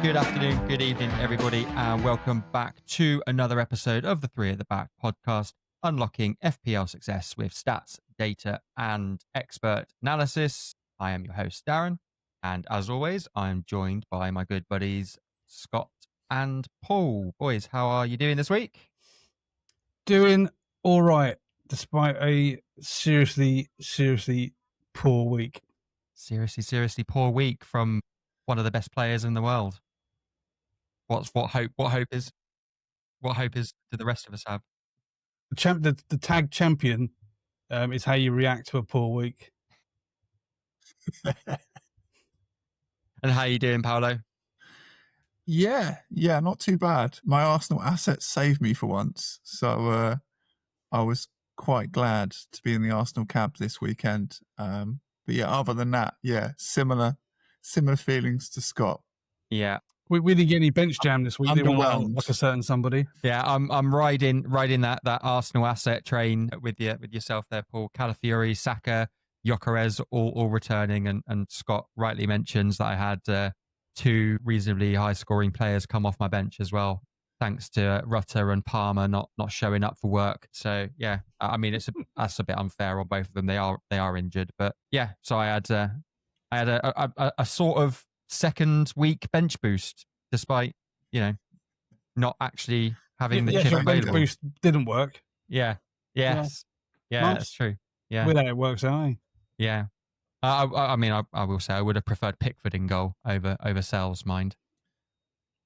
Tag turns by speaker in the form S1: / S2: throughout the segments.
S1: Good afternoon, good evening, everybody, and welcome back to another episode of the Three at the Back podcast, unlocking FPL success with stats, data, and expert analysis. I am your host, Darren, and as always, I'm joined by my good buddies, Scott and Paul. Boys, how are you doing this week?
S2: Doing all right, despite a seriously poor week.
S1: Seriously poor week from one of the best players in the world. What hope is do the rest of us have?
S2: The tag champion is how you react to a poor week.
S1: And how you doing, Paolo?
S3: Yeah, not too bad. My Arsenal assets saved me for once, so I was quite glad to be in the Arsenal camp this weekend. But yeah, other than that, similar feelings to Scott.
S1: Yeah,
S2: we didn't get any bench jam this week. They went
S3: Underwhelmed.
S2: like a certain somebody.
S1: Yeah, I'm riding that Arsenal asset train with yourself there, Paul. Calafiori, Saka, Gyökeres all returning, and Scott rightly mentions that I had two reasonably high scoring players come off my bench as well, thanks to Rutter and Palmer not showing up for work. So yeah, I mean that's a bit unfair on both of them. They are injured, but yeah. So I had a sort of second week bench boost, despite not actually having the chip available.
S2: Bench boost didn't work.
S1: Yeah. Yes. Yeah,
S2: Nice.
S1: that's true. Yeah.
S2: With how it works out.
S1: Yeah. I mean, I will say I would have preferred Pickford in goal over Sells, mind.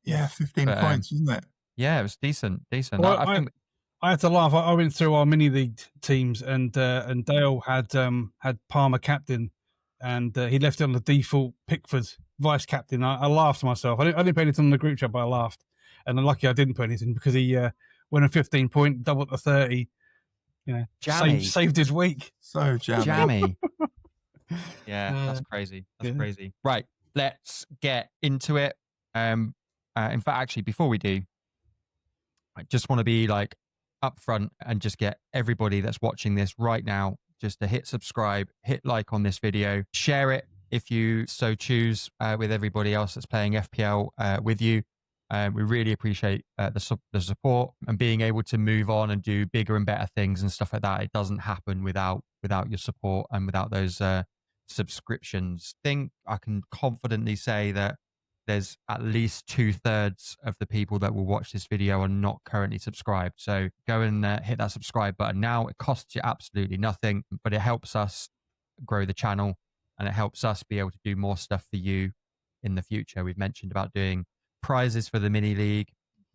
S3: Yeah, 15 points, wasn't it?
S1: Yeah, it was decent.
S2: Well, I think I had to laugh. I went through our mini league teams, and Dale had Palmer captain, and he left it on the default Pickford vice captain. I laughed to myself. I didn't put anything on the group chat, but I laughed. And I'm lucky I didn't put anything because he went a 15 point, doubled to 30. Saved his week.
S3: So
S1: jammy. Yeah, that's crazy. That's crazy. Right, let's get into it. In fact, actually, before we do, I just want to be like upfront and just get everybody that's watching this right now just to hit subscribe, hit like on this video, share it if you so choose with everybody else that's playing FPL with you. We really appreciate the support and being able to move on and do bigger and better things and stuff like that. It doesn't happen without your support and without those subscriptions. I can confidently say that there's at least 2/3 of the people that will watch this video are not currently subscribed. So go and hit that subscribe button now. It costs you absolutely nothing, but it helps us grow the channel and it helps us be able to do more stuff for you in the future. We've mentioned about doing prizes for the mini league,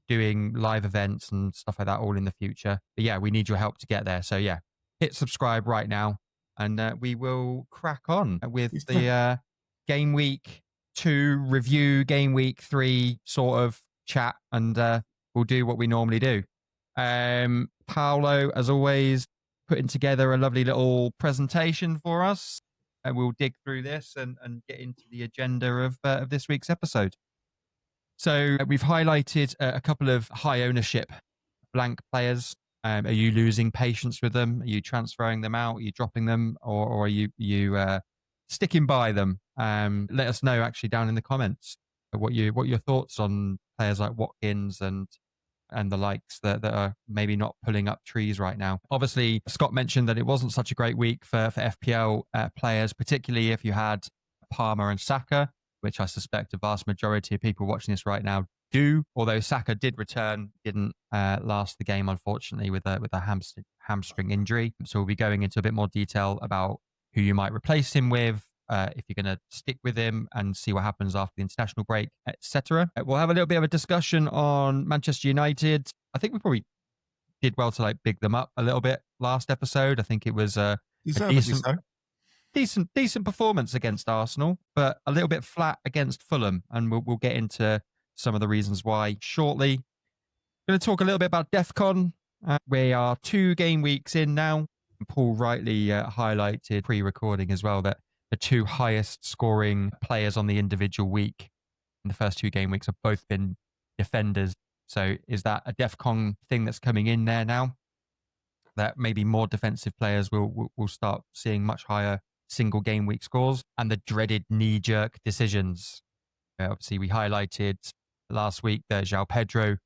S1: doing live events and stuff like that all in the future. But yeah, we need your help to get there. So yeah, hit subscribe right now and we will crack on with the game week 2 review, game week 3 sort of chat, and we'll do what we normally do. Paolo, as always, putting together a lovely little presentation for us, and we'll dig through this and get into the agenda of this week's episode. So we've highlighted a couple of high ownership blank players. Are you losing patience with them? Are you transferring them out? Are you dropping them? Or are you sticking by them? Let us know actually down in the comments what your thoughts on players like Watkins and the likes that are maybe not pulling up trees right now. Obviously, Scott mentioned that it wasn't such a great week for FPL players, particularly if you had Palmer and Saka, which I suspect a vast majority of people watching this right now do. Although Saka did return, didn't last the game, unfortunately, with a hamstring injury. So we'll be going into a bit more detail about who you might replace him with, if you're going to stick with him and see what happens after the international break, etc. We'll have a little bit of a discussion on Manchester United. I think we probably did well to big them up a little bit last episode. I think it was a decent performance against Arsenal, but a little bit flat against Fulham, and we'll get into some of the reasons why shortly. Going to talk a little bit about DEFCON. We are 2 game weeks in now. Paul rightly highlighted pre-recording as well that the 2 highest scoring players on the individual week in the first 2 game weeks have both been defenders. So is that a DEFCON thing that's coming in there now? That maybe more defensive players will start seeing much higher single game week scores, and the dreaded knee-jerk decisions. Obviously, we highlighted last week that João Pedro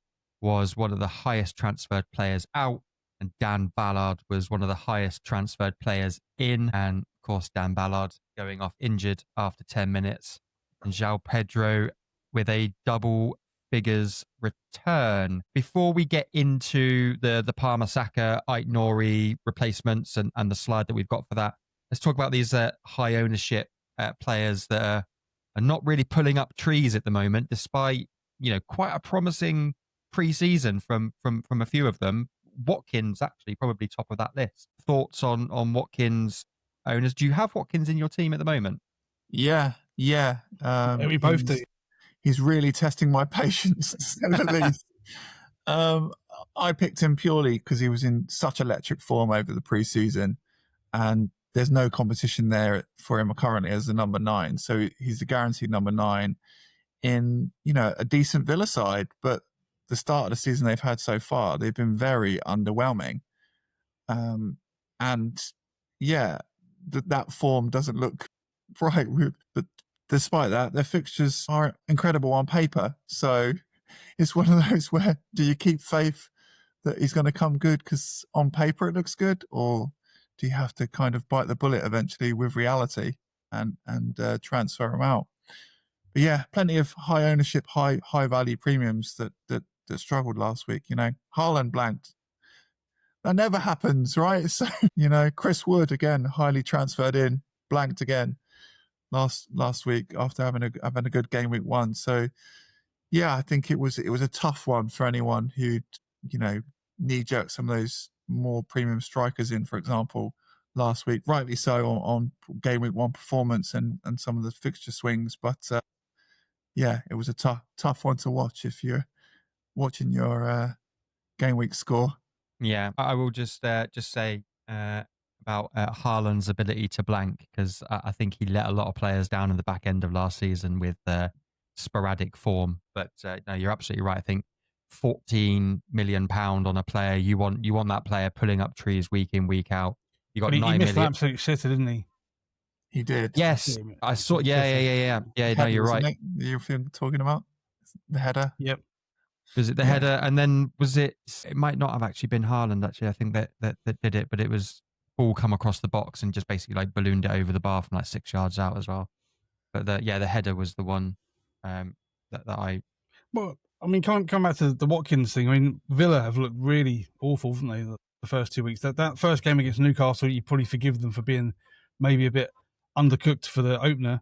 S1: was one of the highest transferred players out, and Dan Ballard was one of the highest transferred players in. And of course, Dan Ballard going off injured after 10 minutes. And João Pedro with a double figures return. Before we get into the Palmer Saka, Ait-Nouri replacements and the slide that we've got for that, let's talk about these high ownership players that are not really pulling up trees at the moment, despite, quite a promising pre-season from a few of them. Watkins actually probably top of that list. Thoughts on Watkins owners? Do you have Watkins in your team at the moment?
S3: Yeah.
S2: We both do.
S3: He's really testing my patience, to say the least. I picked him purely because he was in such electric form over the preseason, and there's no competition there for him currently as the number 9. So he's the guaranteed number 9 in, a decent Villa side. But the start of the season they've had so far, they've been very underwhelming. And yeah, that form doesn't look right. But despite that, their fixtures are incredible on paper. So it's one of those where, do you keep faith that he's going to come good because on paper it looks good, or do you have to kind of bite the bullet eventually with reality and transfer him out? But yeah, plenty of high ownership, high value premiums that struggled last week. Haaland blanked. That never happens, right? So Chris Wood again, highly transferred in, blanked again last week after having a good game week 1. So yeah, I think it was a tough one for anyone who knee jerked some of those more premium strikers in, for example, last week, rightly so on game week 1 performance and some of the fixture swings. But yeah, it was a tough one to watch if you're watching your game week score.
S1: Yeah, I will just say about Haaland's ability to blank, because I think he let a lot of players down in the back end of last season with sporadic form. But no, you're absolutely right. I think £14 million on a player, you want that player pulling up trees week in, week out. You got 9 million.
S2: He missed an absolute sitter, didn't he?
S3: He did.
S1: Yes, I saw. Yeah. No, you're right.
S3: You're talking about the header.
S2: Yep.
S1: Was it the header? And then was it? It might not have actually been Haaland. Actually, I think that did it, but it was ball come across the box and just basically like ballooned it over the bar from like 6 yards out as well. But the header was the one that I.
S2: Well, I mean, can't come back to the Watkins thing. I mean, Villa have looked really awful, haven't they? The first 2 weeks. That first game against Newcastle, you probably forgive them for being maybe a bit undercooked for the opener,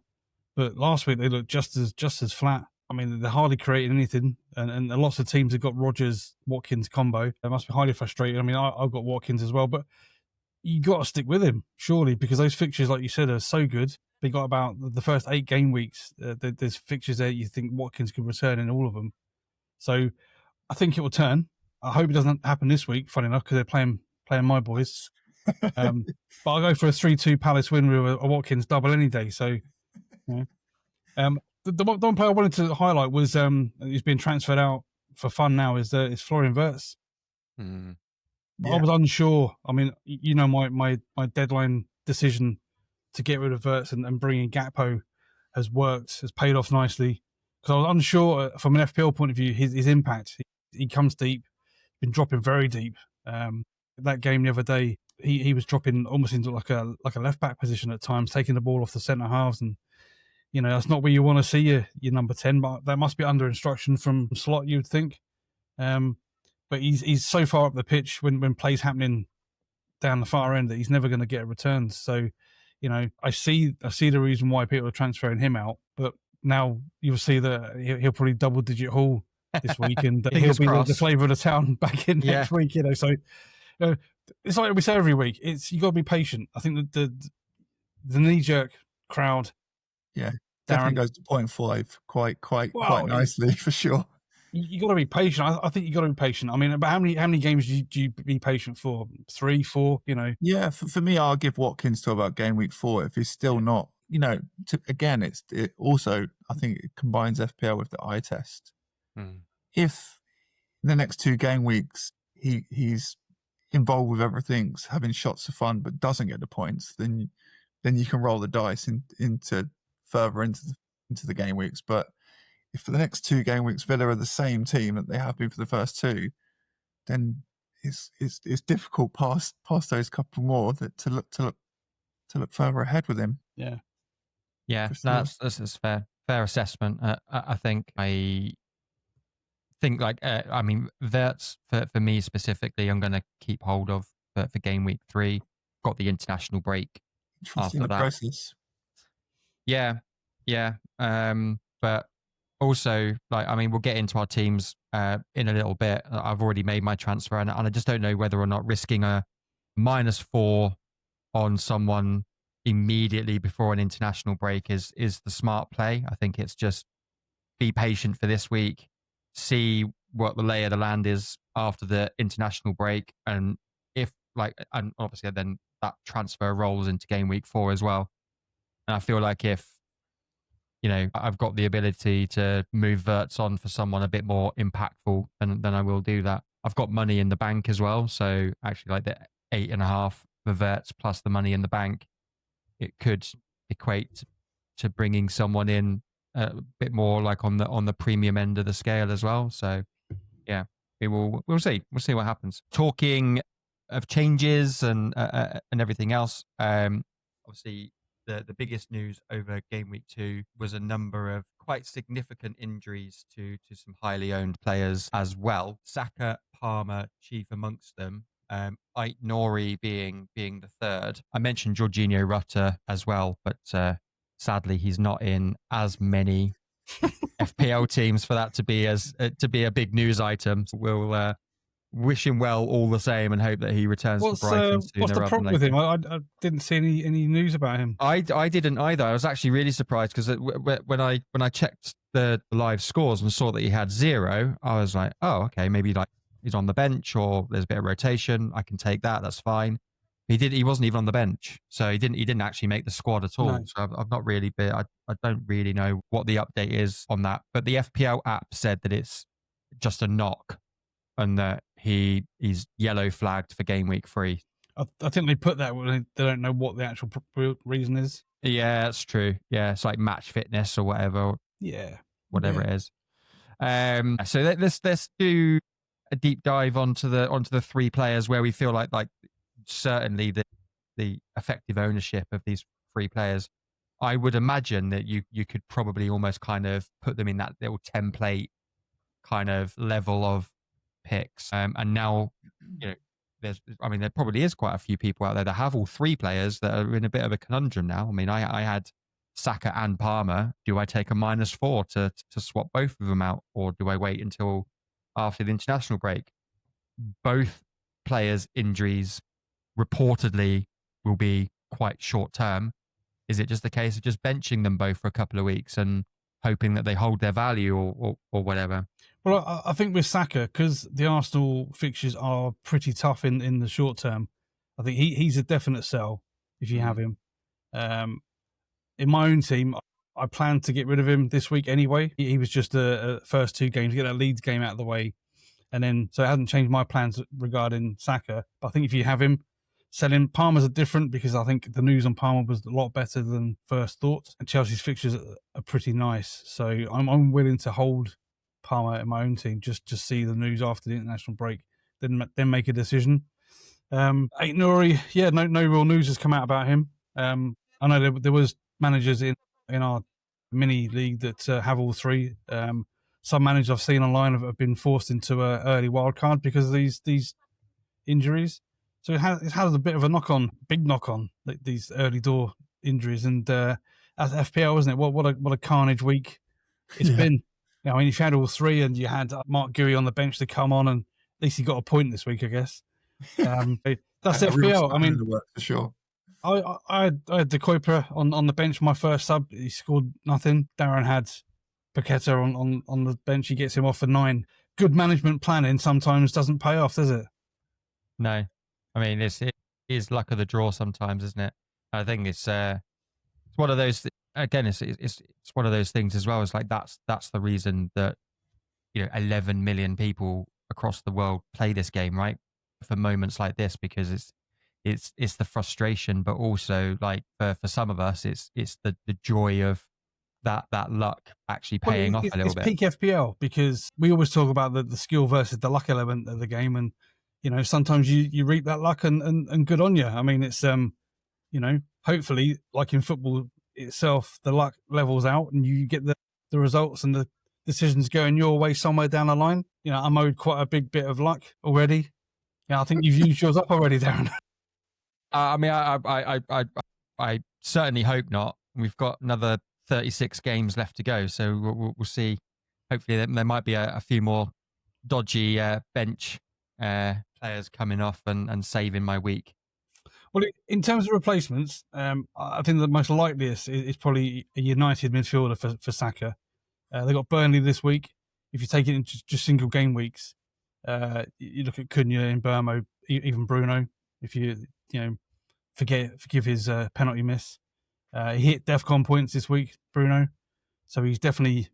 S2: but last week they looked just as flat. I mean, they're hardly creating anything, and lots of teams have got Rodgers-Watkins combo. They must be highly frustrated. I mean, I've got Watkins as well, but you got to stick with him, surely, because those fixtures, like you said, are so good. They got about the first 8 game weeks. There's fixtures there you think Watkins could return in all of them. So I think it will turn. I hope it doesn't happen this week, funny enough, because they're playing my boys. But I'll go for a 3-2 Palace win with a Watkins double any day. So, yeah. The one player I wanted to highlight was who's been transferred out for fun now is Florian Wirtz. Yeah. I was unsure. I mean, my deadline decision to get rid of Wirtz and bring in Gakpo has paid off nicely, because I was unsure from an FPL point of view his impact. He comes deep, been dropping very deep. That game the other day, he was dropping almost into like a left back position at times, taking the ball off the centre halves, and that's not where you want to see your number 10. But that must be under instruction from Slot, you would think. But he's so far up the pitch when plays happening down the far end that he's never going to get a return. So, I see the reason why people are transferring him out. But now you'll see that he'll probably double-digit haul this week, and he'll be the flavour of the town back in next week. So it's like we say every week. You got to be patient. I think that the knee-jerk crowd.
S3: Yeah, definitely goes to 0.5 quite nicely for sure.
S2: You got to be patient. I think you got to be patient. I mean, but how many games do you be patient for? 3, 4?
S3: Yeah, for me, I'll give Watkins to about game week 4 if he's still not. It also, I think it combines FPL with the eye test. If in the next 2 game weeks he's involved with everything, having shots of fun, but doesn't get the points, then you can roll the dice into further into the game weeks. But if for the next 2 game weeks Villa are the same team that they have been for the first 2, then it's difficult past those couple more to look further ahead with him.
S2: Yeah.
S1: Sure. That's fair assessment. I think I mean, Verts for me specifically, I'm going to keep hold of for game week 3. Got the international break
S3: Interesting
S1: after that.
S3: Process.
S1: Yeah. But also, like, I mean, we'll get into our teams in a little bit. I've already made my transfer, and I just don't know whether or not risking a -4 on someone immediately before an international break is the smart play. I think it's just be patient for this week, see what the lay of the land is after the international break, and and obviously then that transfer rolls into game week 4 as well. And I feel like if I've got the ability to move Verts on for someone a bit more impactful, then I will do that. I've got money in the bank as well, so actually like the 8.5 for Verts plus the money in the bank, it could equate to bringing someone in a bit more like on the premium end of the scale as well. So yeah, we'll see what happens. Talking of changes and everything else, obviously the biggest news over game week 2 was a number of quite significant injuries to some highly owned players as well. Saka, Palmer, chief amongst them. Ait Nori being the third. I mentioned Jorginho Rutter as well, but sadly he's not in as many FPL teams for that to be a big news item. So we'll wish him well all the same and hope that he returns to Brighton sooner.
S2: What's the problem with him? I didn't see any news about him.
S1: I didn't either. I was actually really surprised because when I checked the live scores and saw that he had 0, I was like, oh, okay, maybe like he's on the bench or there's a bit of rotation. I can take that. That's fine. He wasn't even on the bench, so he didn't actually make the squad at all. No. So I've not really been. I don't really know what the update is on that. But the FPL app said that it's just a knock and that he's yellow flagged for game week 3.
S2: I think they put that when they don't know what the actual reason is.
S1: Yeah, that's true. Yeah, it's like match fitness or whatever.
S2: Yeah,
S1: whatever it is. So let's do a deep dive onto the 3 players where we feel like certainly the effective ownership of these 3 players. I would imagine that you could probably almost kind of put them in that little template kind of level of picks. And now, there probably is quite a few people out there that have all 3 players that are in a bit of a conundrum now. I mean, I had Saka and Palmer. Do I take a -4 to swap both of them out, or do I wait until after the international break? Both players' injuries reportedly will be quite short term. Is it just a case of just benching them both for a couple of weeks and hoping that they hold their value or whatever?
S2: Well, I think with Saka, because the Arsenal fixtures are pretty tough in the short term, I think he's a definite sell if you have him. In my own team, I plan to get rid of him this week anyway. He was just a first 2 games, get that Leeds game out of the way. And then, so it hasn't changed my plans regarding Saka. But I think if you have him, sell him. Palmer's are different because I think the news on Palmer was a lot better than first thought. And Chelsea's fixtures are pretty nice. So I'm willing to hold Palmer in my own team, just see the news after the international break, then make a decision. Ait Nuri, no real news has come out about him. I know there was managers in our mini league that have all 3. Some managers I've seen online have been forced into an early wildcard because of these injuries. So it has a bit of a big knock on these early door injuries. And that's FPL, isn't it? What a carnage week it's been. I mean, if you had all 3 and you had Mark Gui on the bench to come on, and at least he got a point this week, I guess. That's FPL. I mean,
S3: for sure.
S2: I had De Kuiper on the bench, my first sub. He scored nothing. Darren had Paqueta on the bench. He gets him off for 9. Good management planning sometimes doesn't pay off, does it?
S1: No. I mean, it is luck of the draw sometimes, isn't it? I think it's one of those. Again, it's one of those things as well. It's like that's the reason that 11 million people across the world play this game, right? For moments like this, because it's the frustration, but also like for some of us, it's the joy of that luck actually paying off a little bit.
S2: It's peak FPL, because we always talk about the skill versus the luck element of the game, and sometimes you reap that luck and good on you. I mean, it's hopefully, like in football itself, the luck levels out and you get the results and the decisions going your way somewhere down the line. I'm owed quite a big bit of luck already. Yeah, I think you've used yours up already, Darren.
S1: I mean, I certainly hope not. We've got another 36 games left to go, so we'll see. Hopefully, there might be a few more dodgy bench players coming off and saving my week.
S2: Well, in terms of replacements, I think the most likeliest is probably a United midfielder for Saka. They got Burnley this week. If you take it into just single game weeks, you look at Cunha and Burmo, even Bruno. If you forgive his penalty miss, he hit DEFCON points this week, Bruno, so he's definitely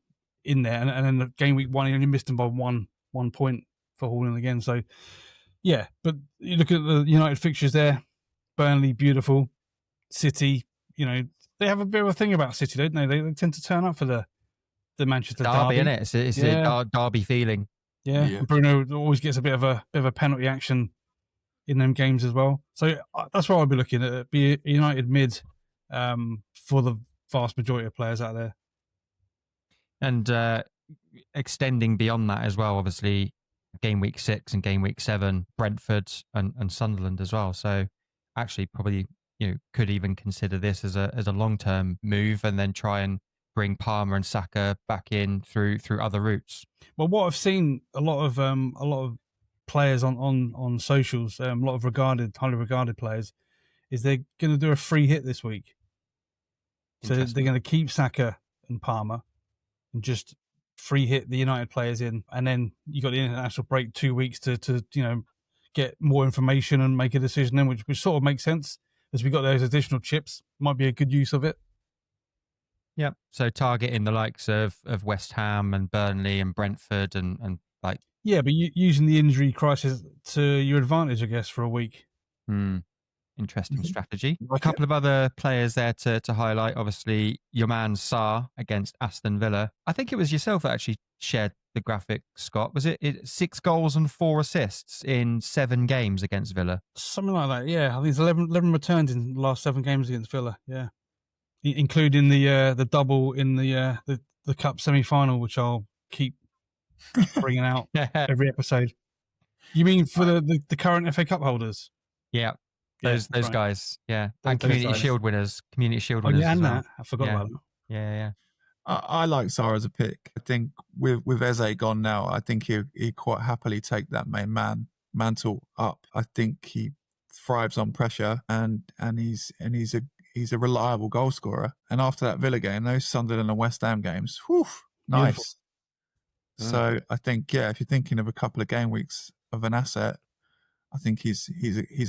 S2: in there. And then the game week 1, he only missed him by one point for hauling again. So yeah, but you look at the United fixtures there. Burnley, beautiful. City, they have a bit of a thing about City, don't they? They tend to turn up for the Manchester derby,
S1: isn't it? It's a derby feeling.
S2: Yeah. Bruno always gets a bit of a penalty action in them games as well. So that's where I'll be looking at. Be a United mid for the vast majority of players out there.
S1: And extending beyond that as well, obviously, game week 6 and game week 7, Brentford and Sunderland as well. So actually probably could even consider this as a long-term move and then try and bring Palmer and Saka back in through other routes. Well,
S2: what I've seen a lot of players on socials, a lot of highly regarded players, is they're going to do a free hit this week. So they're going to keep Saka and Palmer and just free hit the United players in, and then you got the international break 2 weeks to get more information and make a decision then, which sort of makes sense as we got those additional chips. Might be a good use of it.
S1: Yeah, so targeting the likes of West Ham and Burnley and Brentford and like...
S2: Yeah, but using the injury crisis to your advantage, I guess, for a week.
S1: Interesting strategy. A couple of other players there to highlight. Obviously, your man Sarr against Aston Villa. I think it was yourself that actually shared the graphic, Scott. Was it 6 goals and 4 assists in 7 games against Villa?
S2: Something like that, yeah. I think it's 11 returns in the last 7 games against Villa, yeah. Including the double in the Cup semi-final, which I'll keep bringing out every episode. You mean for the current FA Cup holders?
S1: Yeah. Those guys, yeah. And Community Shield winners. Community Shield winners.
S2: Yeah, and
S1: well.
S2: that. I forgot about that.
S1: Yeah.
S3: I like Sarr as a pick. I think with Eze gone now, I think he'd quite happily take that main mantle up. I think he thrives on pressure and he's a reliable goal scorer. And after that Villa game, those Sunderland and West Ham games, nice. Beautiful. So I think, if you're thinking of a couple of game weeks of an asset, I think he's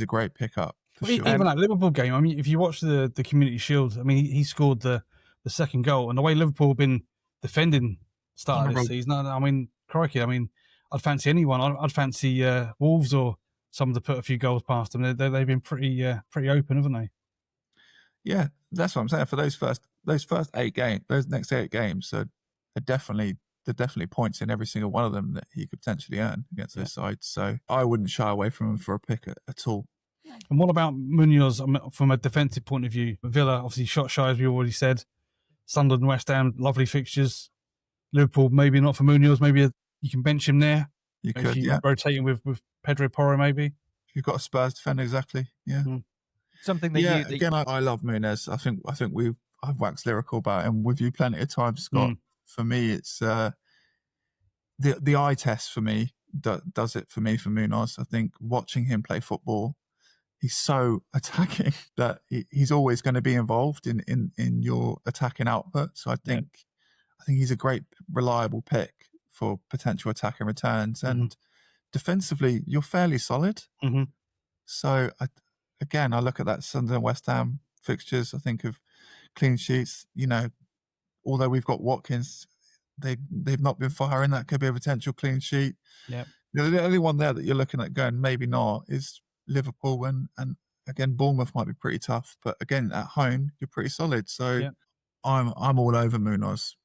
S3: a great pickup. Sure.
S2: Even that Liverpool game, I mean, if you watch the Community Shield, I mean, he scored the second goal, and the way Liverpool have been defending start of this season, I mean, crikey, I mean, I'd fancy anyone. I'd fancy Wolves or someone to put a few goals past them. They've been pretty open, haven't they?
S3: Yeah, that's what I'm saying. For those first 8 games, those next 8 games, so they're definitely points in every single one of them that he could potentially earn against those sides. So I wouldn't shy away from him for a pick at all.
S2: And what about Munoz from a defensive point of view? Villa, obviously, shot shy, as we already said. Sunderland, West Ham, lovely fixtures. Liverpool, maybe not for Munoz. Maybe you can bench him there.
S3: You could,
S2: rotating with Pedro Porro, maybe.
S3: You've got a Spurs defender, exactly. Yeah.
S1: Something that
S3: again, I love Munoz. I think I've waxed lyrical about him with you plenty of times, Scott. For me, it's the eye test for me does it for me for Munoz. I think watching him play football, he's so attacking that he's always going to be involved in your attacking output. So I think he's a great, reliable pick for potential attacking returns. And defensively, you're fairly solid. So I look at that Sunderland West Ham fixtures. I think of clean sheets. Although we've got Watkins, they've not been firing. That could be a potential clean sheet.
S2: Yeah.
S3: The only one there that you're looking at going maybe not is Liverpool, and again Bournemouth might be pretty tough, but again at home you're pretty solid. So I'm all over Munoz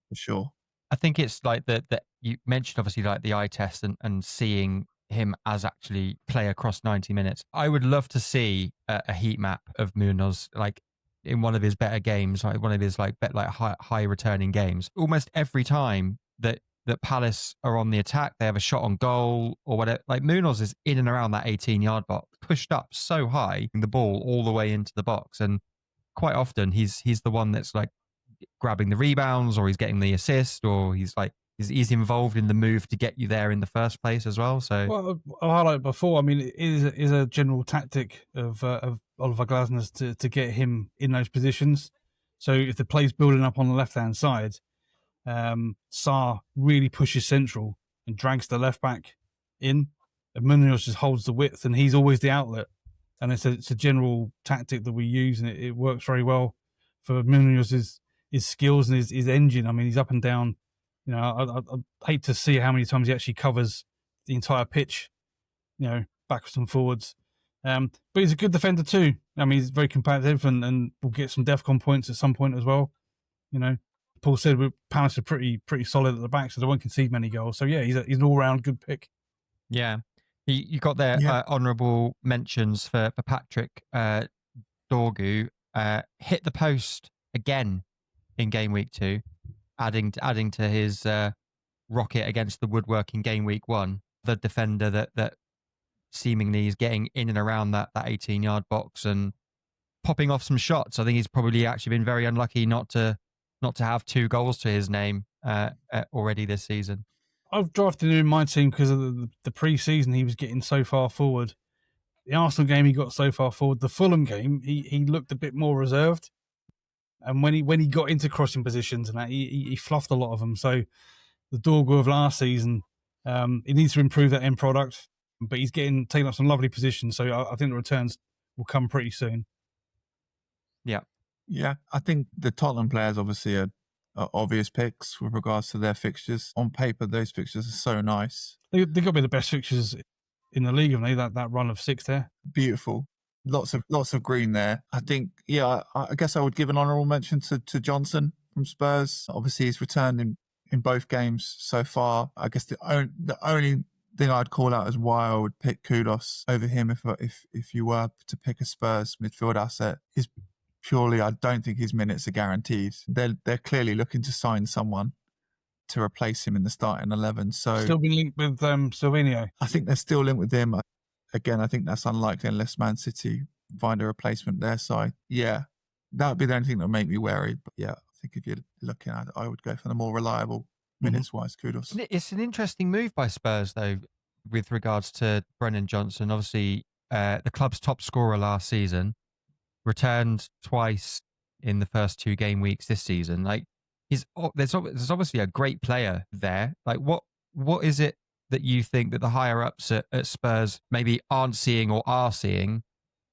S3: for sure.
S1: I think it's like that you mentioned obviously like the eye test and seeing him as actually play across 90 minutes. I would love to see a heat map of Munoz like in one of his better games, like one of his like high returning games. Almost every time that Palace are on the attack, they have a shot on goal or whatever. Like Munoz is in and around that 18-yard box, pushed up so high, the ball all the way into the box, and quite often he's the one that's like grabbing the rebounds, or he's getting the assist, or he's he's involved in the move to get you there in the first place as well. So,
S2: well, I highlighted before. I mean, it is a general tactic of Oliver Glasner's to get him in those positions. So if the play's building up on the left hand side, Sarr really pushes central and drags the left back in, and Munoz just holds the width, and he's always the outlet. And it's a general tactic that we use, and it works very well for Munoz's his skills and his engine. I mean, he's up and down. You know, I hate to see how many times he actually covers the entire pitch, you know, backwards and forwards. But he's a good defender too. I mean, he's very competitive and will get some DEFCON points at some point as well. You know, Paul said Palace are pretty solid at the back, so they won't concede many goals. So yeah, he's an all round good pick.
S1: Yeah, you got their honourable mentions for Patrick Dorgu. Hit the post again in game week 2, adding to his rocket against the woodwork in game week 1. The defender that seemingly is getting in and around that 18-yard box and popping off some shots. I think he's probably actually been very unlucky not to have 2 goals to his name already this season.
S2: I've drafted him in my team because of the pre-season he was getting so far forward. The Arsenal game he got so far forward. The Fulham game he looked a bit more reserved. And when he got into crossing positions and that, he fluffed a lot of them. So the Dorgu of last season, he needs to improve that end product, but he's taking up some lovely positions. So I think the returns will come pretty soon.
S1: Yeah.
S3: Yeah, I think the Tottenham players obviously are obvious picks with regards to their fixtures. On paper, those fixtures are so nice.
S2: They've got to be the best fixtures in the league, haven't they? That run of 6 there.
S3: Beautiful. Lots of green there. I think, yeah, I guess I would give an honourable mention to Johnson from Spurs. Obviously, he's returned in both games so far. I guess the only thing I'd call out as why I would pick Kudos over him if you were to pick a Spurs midfield asset is purely I don't think his minutes are guaranteed. They're clearly looking to sign someone to replace him in the starting 11. So
S2: still been linked with Silvino.
S3: I think they're still linked with him. Again, I think that's unlikely unless Man City find a replacement their side. Yeah, that would be the only thing that would make me wary. But yeah, I think if you're looking at it, I would go for the more reliable minutes-wise. Kudos.
S1: It's an interesting move by Spurs, though, with regards to Brennan Johnson. Obviously, the club's top scorer last season, returned twice in the first 2 game weeks this season. Like, there's obviously a great player there. Like, what is it that you think that the higher ups at Spurs maybe aren't seeing or are seeing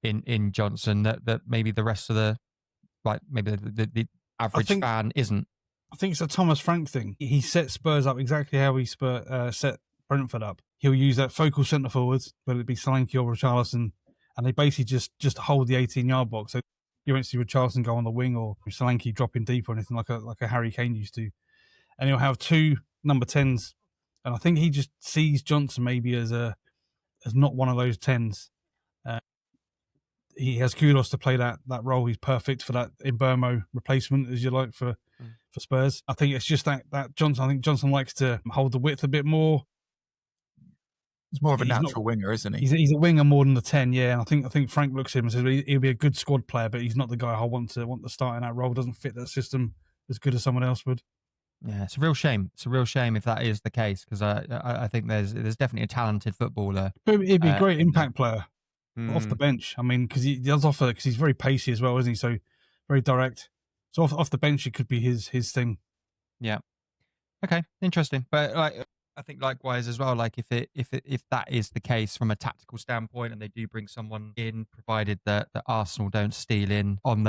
S1: in Johnson that maybe the rest of the the average fan isn't?
S2: I think it's a Thomas Frank thing. He set Spurs up exactly how he set Brentford up. He'll use that focal centre forwards, whether it be Solanke or Richarlison, and they basically just hold the 18-yard box. So you won't see Richarlison go on the wing or Solanke dropping deep or anything like a Harry Kane used to. And he'll have 2 number 10s. And I think he just sees Johnson maybe as not one of those 10s. He has Kudos to play that role. He's perfect for that Mbeumo replacement, as you like, for Spurs. I think it's just that Johnson. I think Johnson likes to hold the width a bit more.
S3: He's more of a natural winger, isn't he?
S2: He's a winger more than the 10, yeah. And I think Frank looks at him and says he'll be a good squad player, but he's not the guy I want to start in that role. Doesn't fit that system as good as someone else would.
S1: Yeah, it's a real shame. It's a real shame if that is the case, because I think there's definitely a talented footballer.
S2: But he'd be a great impact player off the bench. I mean, because he does offer, because he's very pacey as well, isn't he? So very direct. So off the bench, it could be his thing.
S1: Yeah. Okay, interesting. But I think likewise as well. Like if that is the case from a tactical standpoint, and they do bring someone in, provided that Arsenal don't steal in on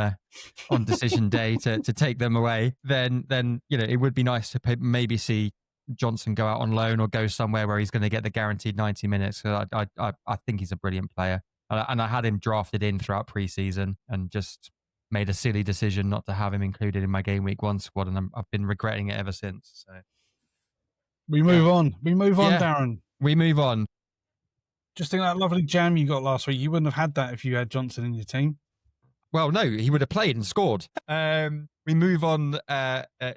S1: decision day to take them away, then it would be nice to maybe see Johnson go out on loan or go somewhere where he's going to get the guaranteed 90 minutes. So I think he's a brilliant player, and I had him drafted in throughout pre-season, and just made a silly decision not to have him included in my game week 1 squad, and I've been regretting it ever since. So
S2: we move on. We move on, Darren.
S1: We move on.
S2: Just think that lovely jam you got last week. You wouldn't have had that if you had Johnson in your team.
S1: Well, no, he would have played and scored. We move on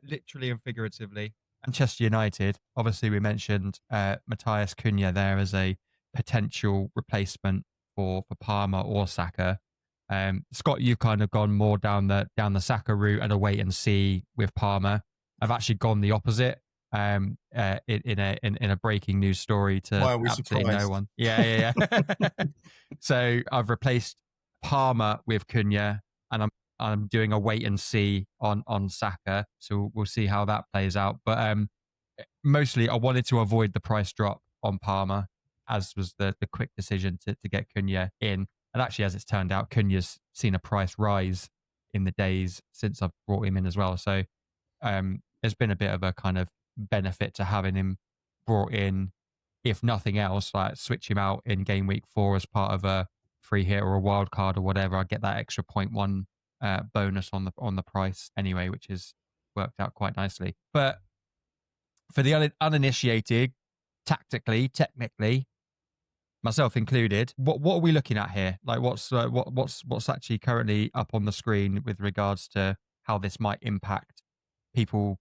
S1: literally and figuratively. Manchester United. Obviously, we mentioned Matthias Cunha there as a potential replacement for Palmer or Saka. Scott, you've kind of gone more down the Saka route and a wait and see with Palmer. I've actually gone the opposite. In a breaking news story to absolutely no one. Yeah. So I've replaced Palmer with Cunha, and I'm doing a wait and see on Saka. So we'll see how that plays out. But mostly I wanted to avoid the price drop on Palmer, as was the quick decision to get Cunha in. And actually, as it's turned out, Cunha's seen a price rise in the days since I've brought him in as well. So there's been a bit of a kind of benefit to having him brought in, if nothing else, like switch him out in game week 4 as part of a free hit or a wild card or whatever. I get that extra 0.1 bonus on the price anyway, which has worked out quite nicely. But for the uninitiated, tactically, technically, myself included, what are we looking at here? Like what's actually currently up on the screen with regards to how this might impact people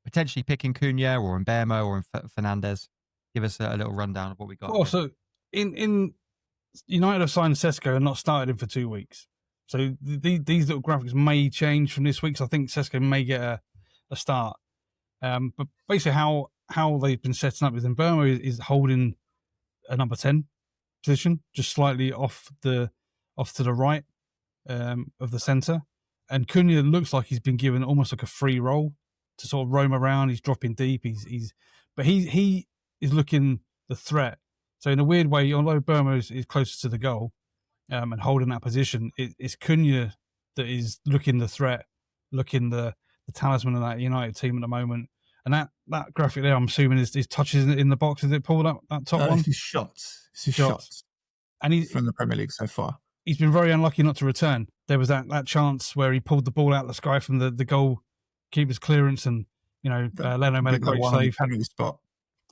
S1: potentially picking Cunha or Mbeumo or Fernandes? Give us a little rundown of what we got.
S2: Well, so in United have signed Sesko and not started him for 2 weeks. So these little graphics may change from this week. So I think Sesko may get a start. But basically how they've been setting up with Mbeumo is holding a number 10 position, just slightly off to the right of the centre. And Cunha looks like he's been given almost like a free role to sort of roam around. He's dropping deep. But he is looking the threat. So in a weird way, although Mbeumo is closer to the goal and holding that position, it's Cunha that is looking the threat, looking the talisman of that United team at the moment. And that graphic there, I'm assuming, is touches in the box. Is it pulled up, that top one?
S3: It's shots. It's shots.
S2: And he's
S3: from the Premier League so far.
S2: He's been very unlucky not to return. There was that chance where he pulled the ball out of the sky from the goalkeeper's clearance, and Leno made a great save.
S3: Spot.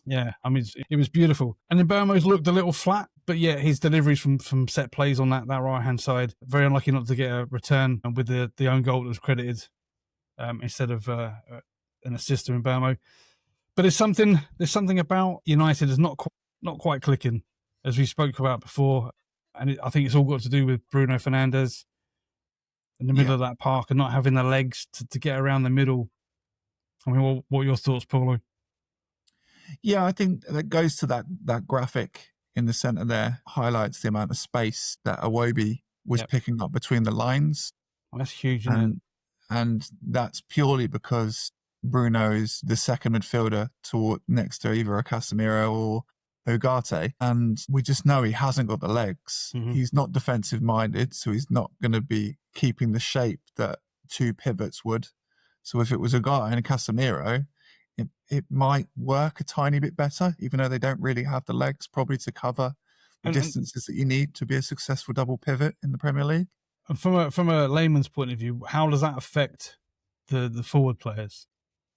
S2: Yeah, I mean, it was beautiful. And then Mbeumo's looked a little flat, but yeah, his deliveries from set plays on that right-hand side, very unlucky not to get a return with the own goal that was credited instead of an assist to Mbeumo. But there's something about United is not quite clicking, as we spoke about before. And I think it's all got to do with Bruno Fernandes in the middle of that park and not having the legs to get around the middle. I mean, what are your thoughts, Paulo?
S3: Yeah, I think that goes to that graphic in the centre there, highlights the amount of space that Iwobi was picking up between the lines.
S2: Well, that's huge, isn't it?
S3: And that's purely because Bruno is the second midfielder next to either a Casemiro or Ugarte, and we just know he hasn't got the legs. Mm-hmm. He's not defensive minded, so he's not going to be keeping the shape that two pivots would. So if it was Ugarte and Casemiro, it might work a tiny bit better, even though they don't really have the legs probably to cover the distances that you need to be a successful double pivot in the Premier League.
S2: And from a layman's point of view, how does that affect the forward players?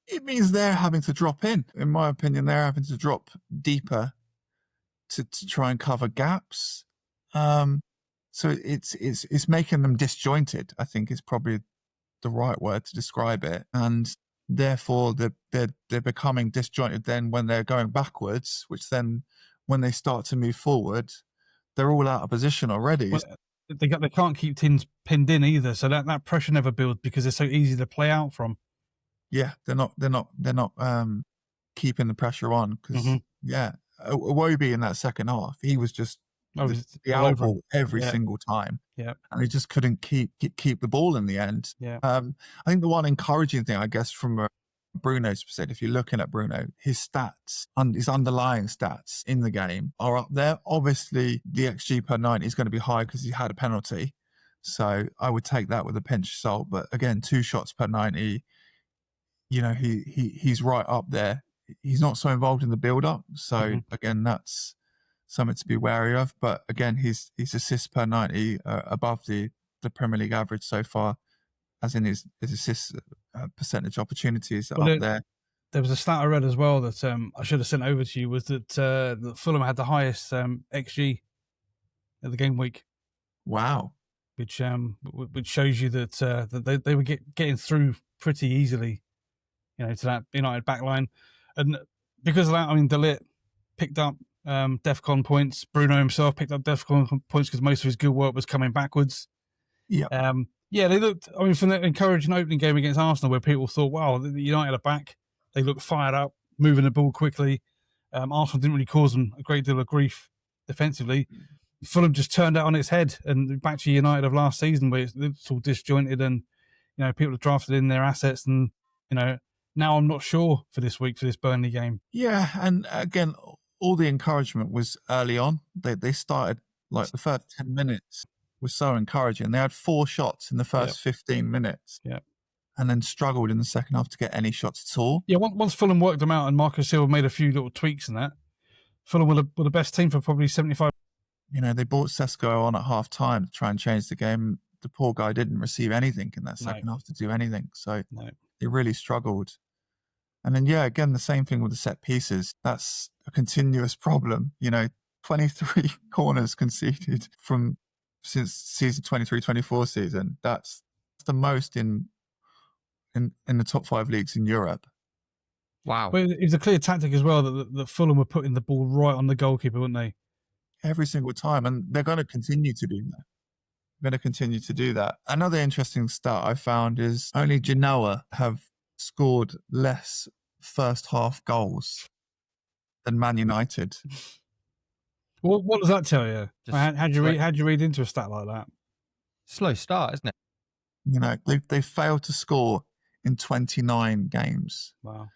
S3: It means they're having to drop in. In my opinion, they're having to drop deeper to try and cover gaps. So it's making them disjointed, I think is probably the right word to describe it. And therefore they're becoming disjointed then when they're going backwards, which then when they start to move forward, they're all out of position already.
S2: Well, they can't keep teams pinned in either, so that pressure never builds because they're so easy to play out from.
S3: Yeah, they're not keeping the pressure on because Iwobi in that second half, he was just the outball every single time.
S2: Yeah,
S3: and he just couldn't keep the ball in the end.
S2: Yeah,
S3: I think the one encouraging thing, I guess, from Bruno's perspective, if you're looking at Bruno, his stats, his underlying stats in the game are up there. Obviously, the XG per 90 is going to be high because he had a penalty, so I would take that with a pinch of salt. But again, 2 shots per 90. He's right up there. He's not so involved in the build-up. So, again, that's something to be wary of. But, again, his assists per 90 above the Premier League average so far as in his assist percentage opportunities are
S2: Well,
S3: up there.
S2: There was a stat I read as well that I should have sent over to you, was that Fulham had the highest XG at the game week.
S3: Wow.
S2: Which shows you that they were getting through pretty easily, to that United backline. And because of that, I mean, De Ligt picked up DEFCON points. Bruno himself picked up DEFCON points because most of his good work was coming backwards.
S3: Yeah.
S2: They looked, I mean, from the encouraging opening game against Arsenal where people thought, wow, the United are back. They looked fired up, moving the ball quickly. Arsenal didn't really cause them a great deal of grief defensively. Fulham just turned out on its head, and back to United of last season where it's all disjointed and, people have drafted in their assets and, now I'm not sure for this week, for this Burnley game.
S3: Yeah, and again, all the encouragement was early on. They started, like, the first 10 minutes was so encouraging. They had 4 shots in the first 15 minutes.
S2: Yeah.
S3: And then struggled in the second half to get any shots at all.
S2: Yeah, once Fulham worked them out and Marco Silva made a few little tweaks in that, Fulham were the best team for probably 75.
S3: They brought Sesko on at half time to try and change the game. The poor guy didn't receive anything in that second half to do anything. So they really struggled. And then, again, the same thing with the set pieces. That's a continuous problem. 23 corners conceded since season 23-24 season. That's the most in the top 5 leagues in Europe.
S1: Wow.
S2: But it was a clear tactic as well that Fulham were putting the ball right on the goalkeeper, weren't they?
S3: Every single time. And they're going to continue to do that. Another interesting stat I found is only Genoa have scored less first half goals than Man United.
S2: Well, what does that tell you? How'd you read into a stat like that?
S1: Slow start, isn't it?
S3: They failed to score in 29 games.
S2: Wow.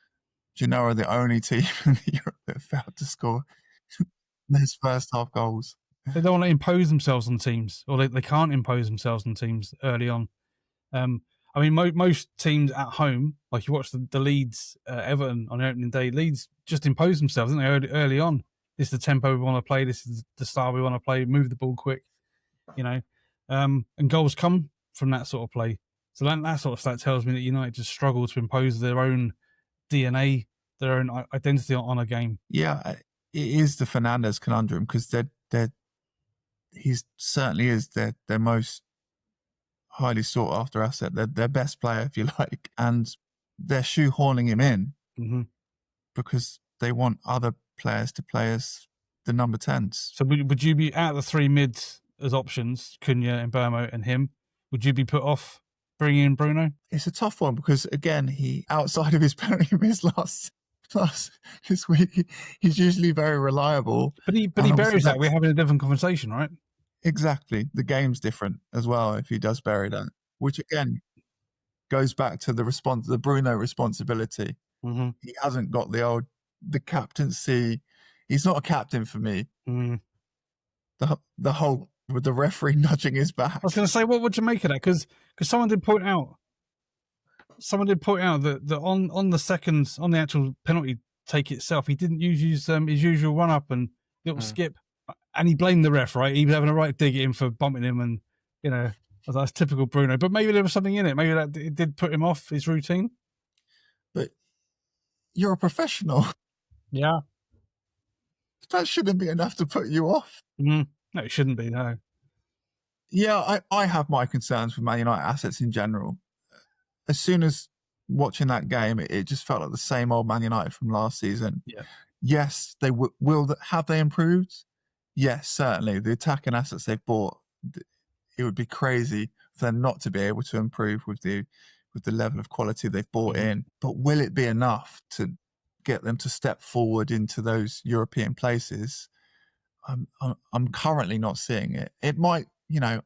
S3: Genoa are the only team in Europe that failed to score those first half goals.
S2: They don't want to impose themselves on teams, or they can't impose themselves on teams early on. I mean, most teams at home, like you watch the Leeds Everton on opening day, Leeds just impose themselves, didn't they, early on? This is the tempo we want to play. This is the style we want to play. Move the ball quick, and goals come from that sort of play. So that sort of stat tells me that United just struggle to impose their own DNA, their own identity on a game.
S3: Yeah, it is the Fernandes conundrum because he certainly is their most highly sought after asset, their best player, if you like, and they're shoehorning him in because they want other players to play as the number 10s.
S2: So would you be out of the 3 mids as options, Cunha, Mbeumo, and him? Would you be put off bringing in Bruno?
S3: It's a tough one because, again, he, outside of his penalty miss this week, he's usually very reliable.
S2: But he buries that. We're having a different conversation, right?
S3: Exactly. The game's different as well if he does bury that, which again goes back to the Bruno responsibility.
S2: Mm-hmm.
S3: He hasn't got the captaincy. He's not a captain for me.
S2: Mm.
S3: The whole with the referee nudging his back.
S2: I was going to say, what would you make of that? Because someone did point out that on the seconds, on the actual penalty take itself, he didn't use his usual run up and little skip. And he blamed the ref, right? He was having a right dig at him for bumping him, and that's typical Bruno. But maybe there was something in it. Maybe that it did put him off his routine.
S3: But you're a professional.
S2: Yeah,
S3: that shouldn't be enough to put you off.
S2: No, it shouldn't be. No.
S3: Yeah, I have my concerns with Man United assets in general. As soon as watching that game, it just felt like the same old Man United from last season.
S2: Yeah.
S3: Yes, they have they improved? Yes, certainly. The attacking assets they've bought, it would be crazy for them not to be able to improve with the level of quality they've bought in. But will it be enough to get them to step forward into those European places? I'm currently not seeing it. It might,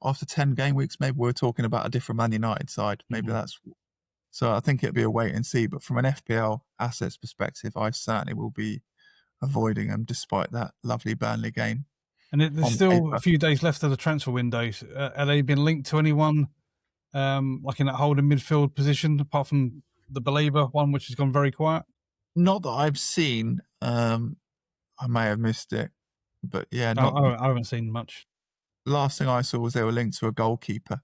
S3: after 10 game weeks, maybe we're talking about a different Man United side. Maybe that's... So I think it'd be a wait and see. But from an FPL assets perspective, I certainly will be avoiding them despite that lovely Burnley game.
S2: And there's still a few days left of the transfer window. Have they been linked to anyone like in that holding midfield position, apart from the Baleba one, which has gone very quiet?
S3: Not that I've seen. I may have missed it. But yeah,
S2: I haven't seen much.
S3: Last thing I saw was they were linked to a goalkeeper.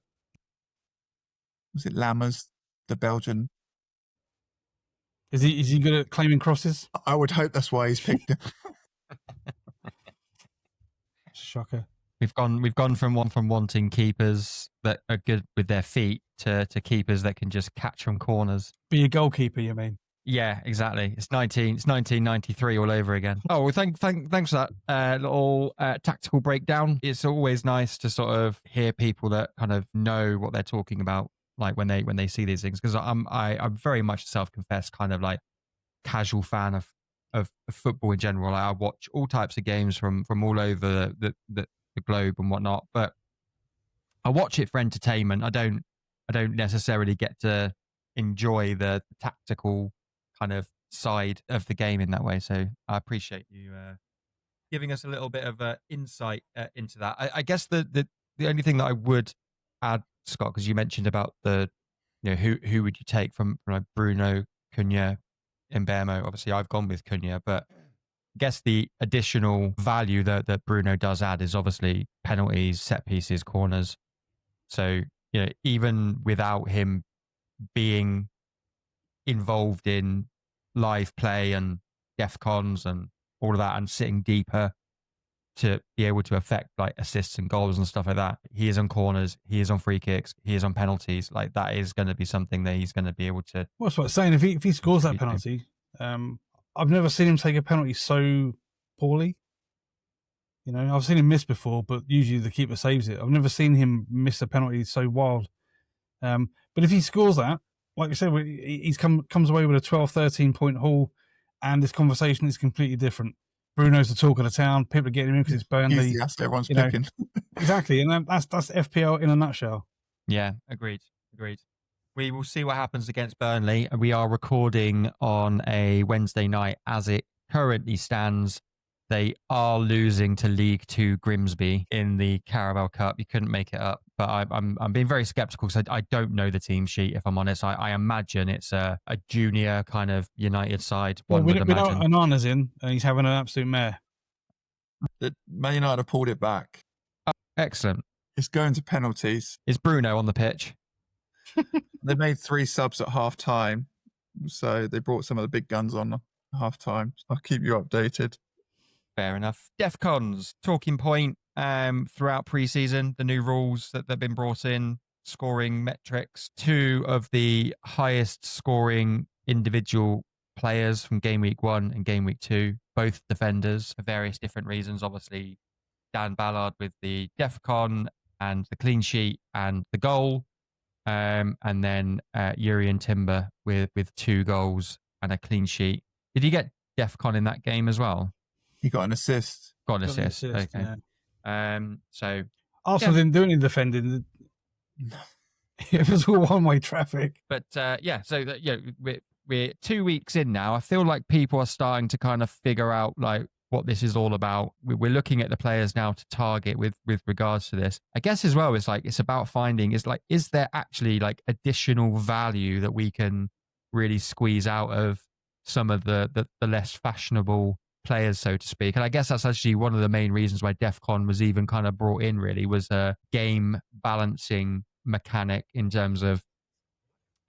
S3: Was it Lammers, the Belgian?
S2: Is he good at claiming crosses?
S3: I would hope that's why he's picked him.
S2: Shocker.
S1: We've gone from wanting keepers that are good with their feet to keepers that can just catch from corners.
S2: Be a goalkeeper, you mean?
S1: Yeah, exactly. It's 1993 all over again. Oh, well, thanks for that little tactical breakdown. It's always nice to sort of hear people that kind of know what they're talking about, like when they see these things. Because I'm very much self-confessed kind of like casual fan of football in general. I watch all types of games from all over the globe and whatnot, but I watch it for entertainment. I don't necessarily get to enjoy the tactical kind of side of the game in that way. So I appreciate you giving us a little bit of insight into that. I guess the only thing that I would add, Scott, because you mentioned about the, who would you take from like Bruno, Cunha, and Mbeumo. Obviously, I've gone with Cunha, but I guess the additional value that Bruno does add is obviously penalties, set pieces, corners. So, even without him being involved in live play and DEFCONs and all of that and sitting deeper to be able to affect like assists and goals and stuff like that. He is on corners, he is on free kicks, he is on penalties. Like that is going to be something that he's going to be able to.
S2: Well, that's what I'm saying. If he scores that penalty, I've never seen him take a penalty so poorly. I've seen him miss before, but usually the keeper saves it. I've never seen him miss a penalty so wild. But if he scores that, like I said, he's comes away with a 12, 13 point haul, and this conversation is completely different. Bruno's the talk of the town. People are getting him in because it's Burnley.
S3: That's everyone's picking.
S2: Exactly, and that's FPL in a nutshell.
S1: Yeah, agreed. We will see what happens against Burnley. We are recording on a Wednesday night. As it currently stands, they are losing to League Two Grimsby in the Carabao Cup. You couldn't make it up, but I'm being very skeptical because I don't know the team sheet. If I'm honest, I imagine it's a junior kind of United side.
S2: Well, we know Onana's in, and he's having an absolute mare.
S3: Man United have pulled it back.
S1: Oh, excellent.
S3: It's going to penalties.
S1: Is Bruno on the pitch?
S3: They made 3 subs at half time, so they brought some of the big guns on at half time. I'll keep you updated.
S1: Fair enough. DEFCONs, talking point throughout pre-season, the new rules that have been brought in, scoring metrics. 2 of the highest scoring individual players from game week 1 and game week 2, both defenders for various different reasons. Obviously, Dan Ballard with the DEFCON and the clean sheet and the goal. And then Urian Timber with 2 goals and a clean sheet. Did you get DEFCON in that game as well?
S3: He got an assist.
S1: Got an assist. Okay.
S2: Yeah.
S1: So
S2: Arsenal didn't do any defending. It was all one-way traffic.
S1: But so we're 2 weeks in now. I feel like people are starting to kind of figure out like what this is all about. We're looking at the players now to target with regards to this. I guess as well, it's about finding, is there actually like additional value that we can really squeeze out of some of the less fashionable players, so to speak. And I guess that's actually one of the main reasons why DEFCON was even kind of brought in, really, was a game balancing mechanic in terms of,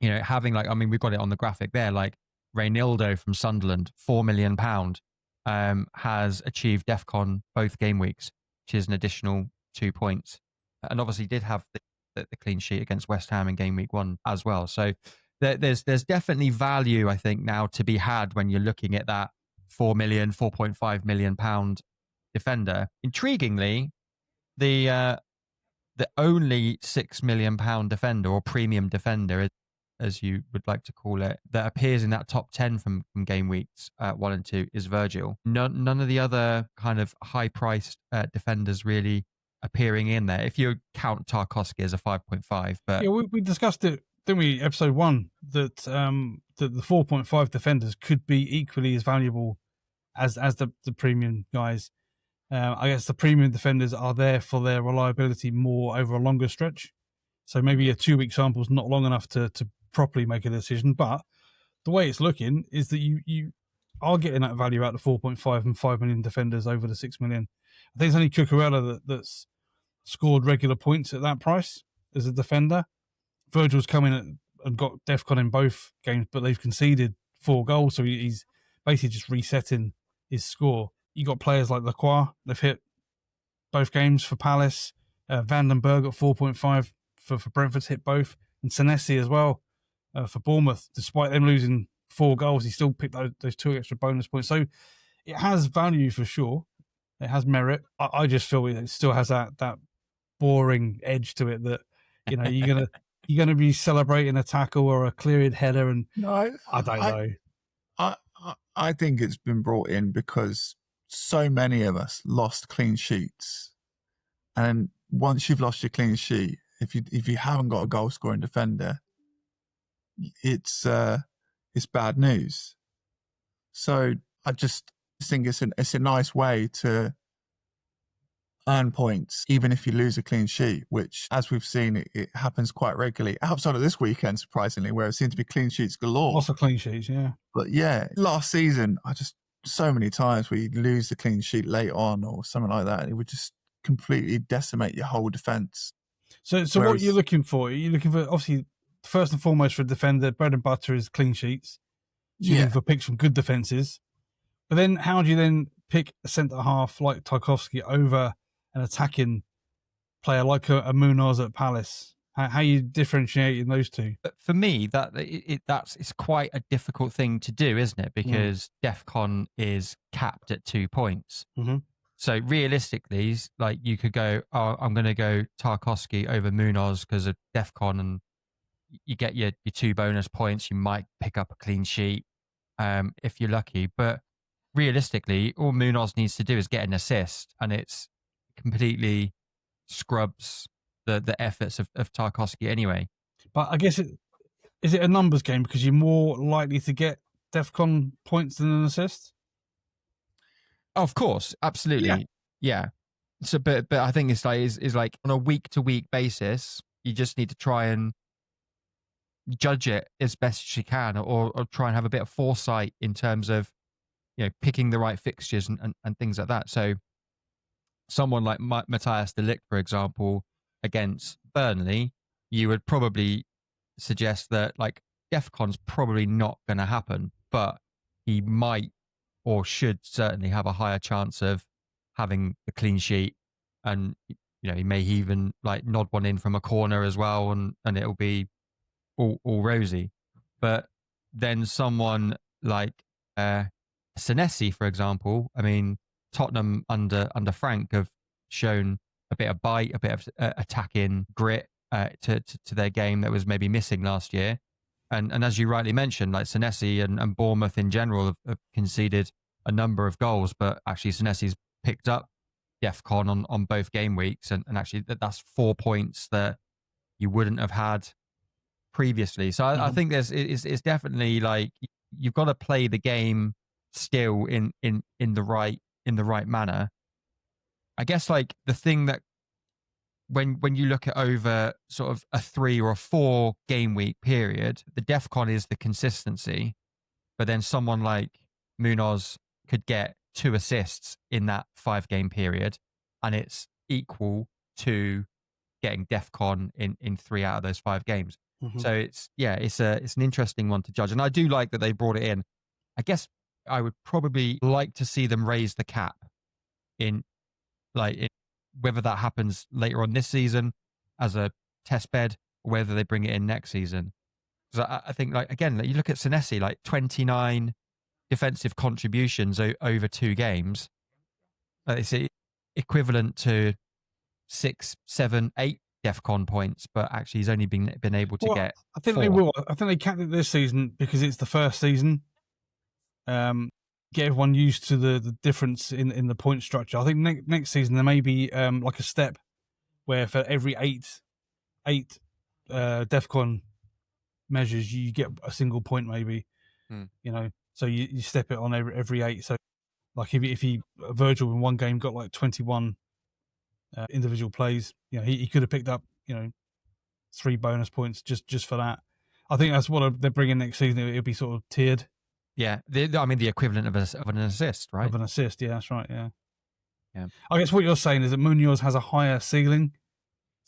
S1: having we've got it on the graphic there, like Reynildo from Sunderland, £4 million, has achieved DEFCON both game weeks, which is an additional 2 points. And obviously did have the clean sheet against West Ham in game week 1 as well. So there's definitely value, I think, now to be had when you're looking at that 4.5 million pound defender. Intriguingly, the only £6 million defender, or premium defender, as you would like to call it, that appears in that top 10 from game weeks 1 and 2 is Virgil. None of the other kind of high-priced defenders really appearing in there. If you count Tarkowski as a 5.5, but
S2: yeah, we discussed it, didn't we? Episode 1, that the 4.5 defenders could be equally as valuable as the premium guys. I guess the premium defenders are there for their reliability more over a longer stretch. So maybe a 2-week sample is not long enough to properly make a decision. But the way it's looking is that you are getting that value out of 4.5 and 5 million defenders over the 6 million. I think it's only Cucurella that's scored regular points at that price as a defender. Virgil's come in and got DEFCON in both games, but they've conceded 4 goals, so he's basically just resetting his score. You got players like Lacroix, they've hit both games for Palace. Vandenberg at 4.5 for Brentford's hit both, and Senesi as well for Bournemouth. Despite them losing 4 goals, he still picked those 2 extra bonus points. So it has value for sure. It has merit. I just feel it still has that boring edge to it that, you know, you're gonna be celebrating a tackle or a cleared header, and
S3: No,
S2: I don't know.
S3: I think it's been brought in because so many of us lost clean sheets, and once you've lost your clean sheet, if you haven't got a goal scoring defender, it's bad news. So I just think it's a nice way to earn points, even if you lose a clean sheet, which, as we've seen, it happens quite regularly. Outside of this weekend, surprisingly, where it seems to be clean sheets galore.
S2: Lots of clean sheets, yeah.
S3: But yeah, last season, so many times where you lose the clean sheet late on or something like that, it would just completely decimate your whole defence.
S2: So what are you looking for? Are you looking for, obviously, first and foremost for a defender, bread and butter is clean sheets. So you're looking for picks from good defences. But then how do you then pick a centre-half like Tarkowski over an attacking player like a Munoz at Palace? How are you differentiating those two?
S1: But for me, it's quite a difficult thing to do, isn't it? Because DEFCON is capped at 2 points.
S2: Mm-hmm.
S1: So realistically, like you could go, oh, I'm going to go Tarkowski over Munoz because of DEFCON, and you get your 2 bonus points. You might pick up a clean sheet if you're lucky. But realistically, all Munoz needs to do is get an assist, and it's completely scrubs the efforts of Tarkowski anyway.
S2: But I guess is it a numbers game because you're more likely to get DEFCON points than an assist?
S1: Of course, absolutely, yeah. So, but I think it's like on a week to week basis, you just need to try and judge it as best as you can, or try and have a bit of foresight in terms of, you know, picking the right fixtures and things like that. So, someone like Matthias de Ligt, for example, against Burnley, you would probably suggest that like DEFCON's probably not going to happen, but he might or should certainly have a higher chance of having a clean sheet, and you know, he may even like nod one in from a corner as well, and it'll be all rosy. But then someone like Senesi, for example, I mean, Tottenham under Frank have shown a bit of bite, a bit of attacking grit to their game that was maybe missing last year. And as you rightly mentioned, like Senesi and Bournemouth in general have conceded a number of goals, but actually Senesi's picked up DEFCON on both game weeks, and actually that's 4 points that you wouldn't have had previously. So I think it's definitely like you've got to play the game still in the right manner. I guess like the thing that when you look at over sort of a 3 or a 4 game week period, the DEFCON is the consistency, but then someone like Munoz could get 2 assists in that 5 game period, and it's equal to getting DEFCON in 3 out of those 5 games. So it's an interesting one to judge, and I do like that they brought it in. I guess I would probably like to see them raise the cap whether that happens later on this season as a test bed, or whether they bring it in next season. Because I think, like, again, like you look at Senesi, like 29 defensive contributions over 2 games. It's equivalent to 6, 7, 8 DEFCON points, but actually he's only been able to get.
S2: I think
S1: 4.
S2: they will. I think they capped it this season because it's the first season. Get everyone used to the difference in the point structure. I think next season there may be like a step where for every eight DEFCON measures you get a single point, maybe. You know, so you step it on every 8. So like if he Virgil in one game got like 21 individual plays, you know, he could have picked up, you know, 3 bonus points just for that. I think that's what they're bringing next season. It'll be sort of tiered.
S1: Yeah, I mean the equivalent of an assist, right?
S2: Of an assist, yeah, that's right, yeah. I guess what you're saying is that Munoz has a higher ceiling,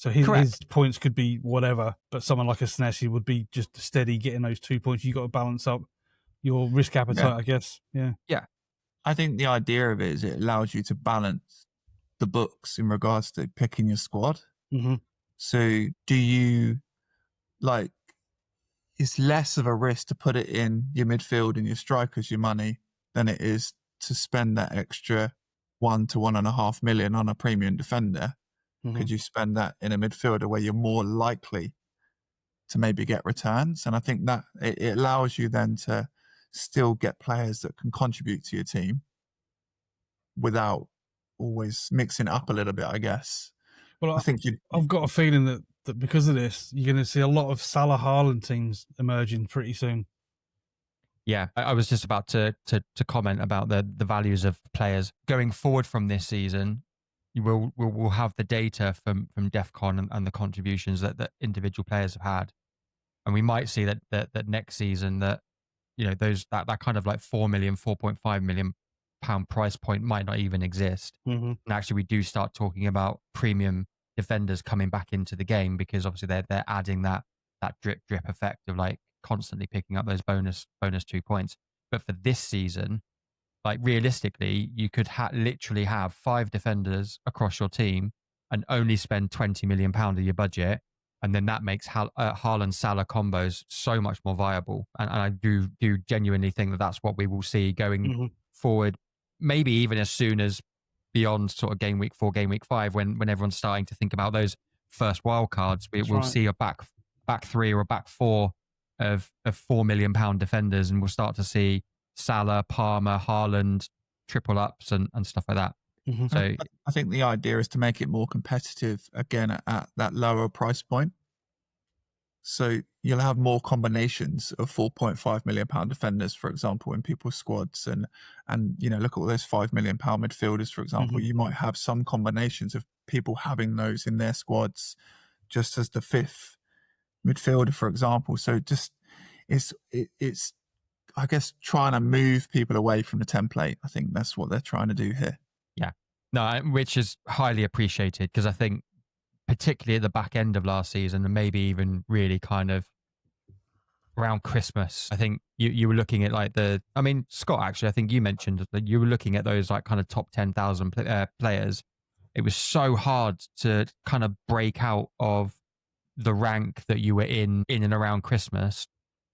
S2: So his points could be whatever, but someone like a Senesi would be just steady getting those 2 points. You got to balance up your risk appetite, I guess. Yeah.
S1: Yeah.
S3: I think the idea of it is it allows you to balance the books in regards to picking your squad.
S2: Mm-hmm.
S3: So do you it's less of a risk to put it in your midfield and your strikers, your money, than it is to spend that extra 1 to 1.5 million on a premium defender. Mm-hmm. Could you spend that in a midfielder where you're more likely to maybe get returns? And I think that it allows you then to still get players that can contribute to your team without always mixing it up a little bit, I guess.
S2: Well, I've got a feeling that because of this, you're going to see a lot of Salah Haaland teams emerging pretty soon.
S1: Yeah, I was just about to comment about the values of players going forward from this season. We'll have the data from DEFCON and the contributions that individual players have had, and we might see that next season that that kind of like 4 million, 4.5 million pound price point might not even exist.
S2: Mm-hmm.
S1: And actually, we do start talking about premium defenders coming back into the game because obviously they're adding that drip effect of like constantly picking up those bonus 2 points. But for this season, like realistically, you could literally have 5 defenders across your team and only spend £20 million of your budget. And then that makes Haaland Salah combos so much more viable. And I do genuinely think that that's what we will see going forward, maybe even as soon as beyond sort of game week 4, game week 5, when everyone's starting to think about those first wild cards. We'll see a back 3 or a back 4 of £4 million defenders, and we'll start to see Salah, Palmer, Haaland, triple ups and stuff like that.
S2: Mm-hmm.
S1: So
S3: I think the idea is to make it more competitive again at that lower price point. So you'll have more combinations of £4.5 million defenders, for example, in people's squads, and look at all those £5 million midfielders, for example.
S2: Mm-hmm.
S3: You might have some combinations of people having those in their squads, just as the 5th midfielder, for example. So just it's I guess trying to move people away from the template. I think that's what they're trying to do here.
S1: Yeah, no, which is highly appreciated, because I think particularly at the back end of last season, and maybe even really kind of around Christmas, I think you were looking at like Scott, actually, I think you mentioned that you were looking at those like kind of top 10,000 players. It was so hard to kind of break out of the rank that you were in and around Christmas,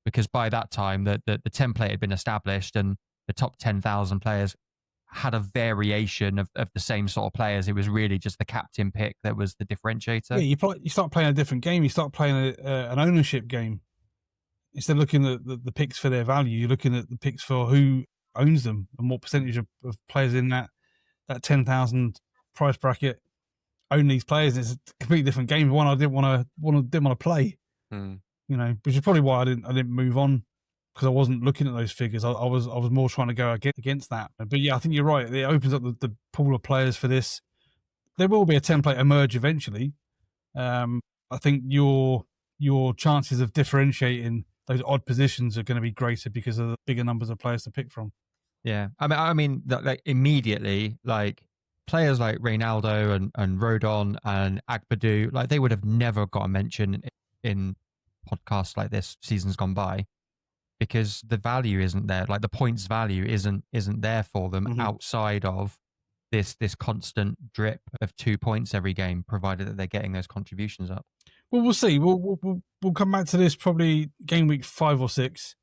S1: because by that time the template had been established and the top 10,000 players had a variation of the same sort of players. It was really just the captain pick that was the differentiator.
S2: Yeah, you start playing a different game. You start playing an ownership game. Instead of looking at the picks for their value, you're looking at the picks for who owns them and what percentage of players in that 10,000 price bracket own these players. It's a completely different game. One I didn't want to play. Which is probably why I didn't move on, because I wasn't looking at those figures. I was more trying to go against that. But yeah, I think you're right. It opens up the pool of players for this. There will be a template emerge eventually. I think your chances of differentiating those odd positions are going to be greater because of the bigger numbers of players to pick from.
S1: Yeah, I mean, like immediately, like players like Reynaldo and Rodon and Agbadou, like they would have never got a mention in podcasts like this seasons gone by, because the value isn't there. Like the points value isn't there for them outside of this constant drip of 2 points every game, provided that they're getting those contributions up.
S2: Well, we'll see. We'll come back to this probably game week 5 or 6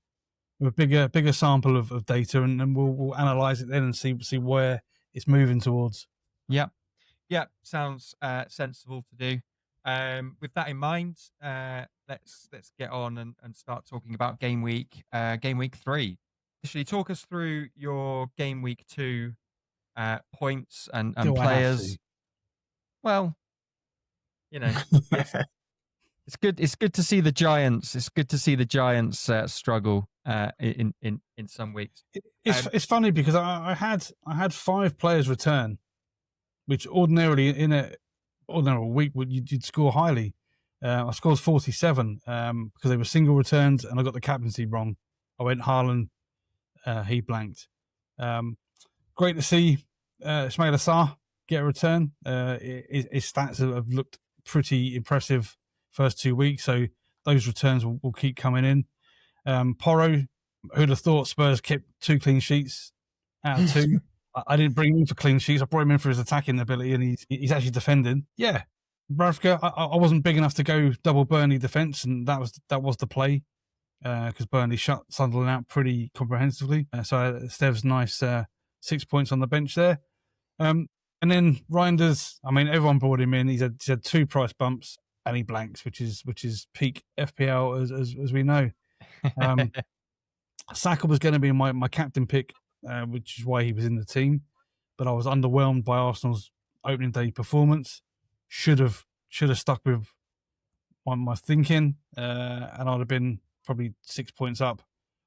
S2: with a bigger sample of data, and then we'll analyze it then and see where it's moving towards.
S1: Yeah, sounds sensible to do. With that in mind, let's get on and start talking about game week 3. Actually, talk us through your game week 2 points and players. Well, it's good. It's good to see the Giants. It's good to see the Giants struggle in some weeks.
S2: It's funny because I had 5 players return, which ordinarily in a ordinary week you'd score highly. I scored 47 because they were single returns, and I got the captaincy wrong. I went Haaland, he blanked. Great to see Ismail Assar get a return. His stats have looked pretty impressive first 2 weeks. So those returns will keep coming in. Porro, who'd have thought Spurs kept 2 clean sheets out of 2. I didn't bring him in for clean sheets. I brought him in for his attacking ability, and he's actually defending. Yeah, Bravka, I wasn't big enough to go double Burnley defence, and that was the play because Burnley shut Sunderland out pretty comprehensively. So Stev's nice 6 points on the bench there. And then Reinders, I mean, everyone brought him in. He's had 2 price bumps, and he blanks, which is peak FPL as we know. Saka was going to be my captain pick, which is why he was in the team, but I was underwhelmed by Arsenal's opening day performance. Should have stuck with my thinking, and I'd have been probably 6 points up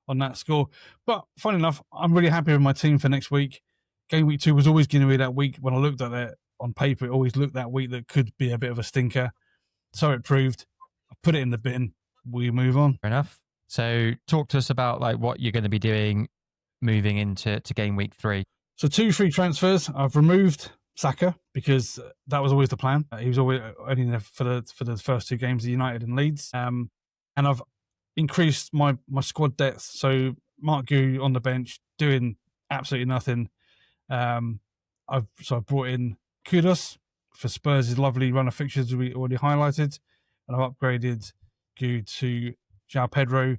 S2: on that score. But funny enough, I'm really happy with my team for next week. Game week 2 was always going to be that week. When I looked at it on paper, it always looked that week that could be a bit of a stinker. So it proved. I put it in the bin. We move on.
S1: Fair enough. So talk to us about like what you're going to be doing moving into game week 3.
S2: So 2 free transfers. I've removed Saka because that was always the plan. He was always only there for the first 2 games of United and Leeds. And I've increased my squad depth. So Mark Gu on the bench doing absolutely nothing. I've brought in Kudos for Spurs' lovely run of fixtures we already highlighted, and I've upgraded Gu to João Pedro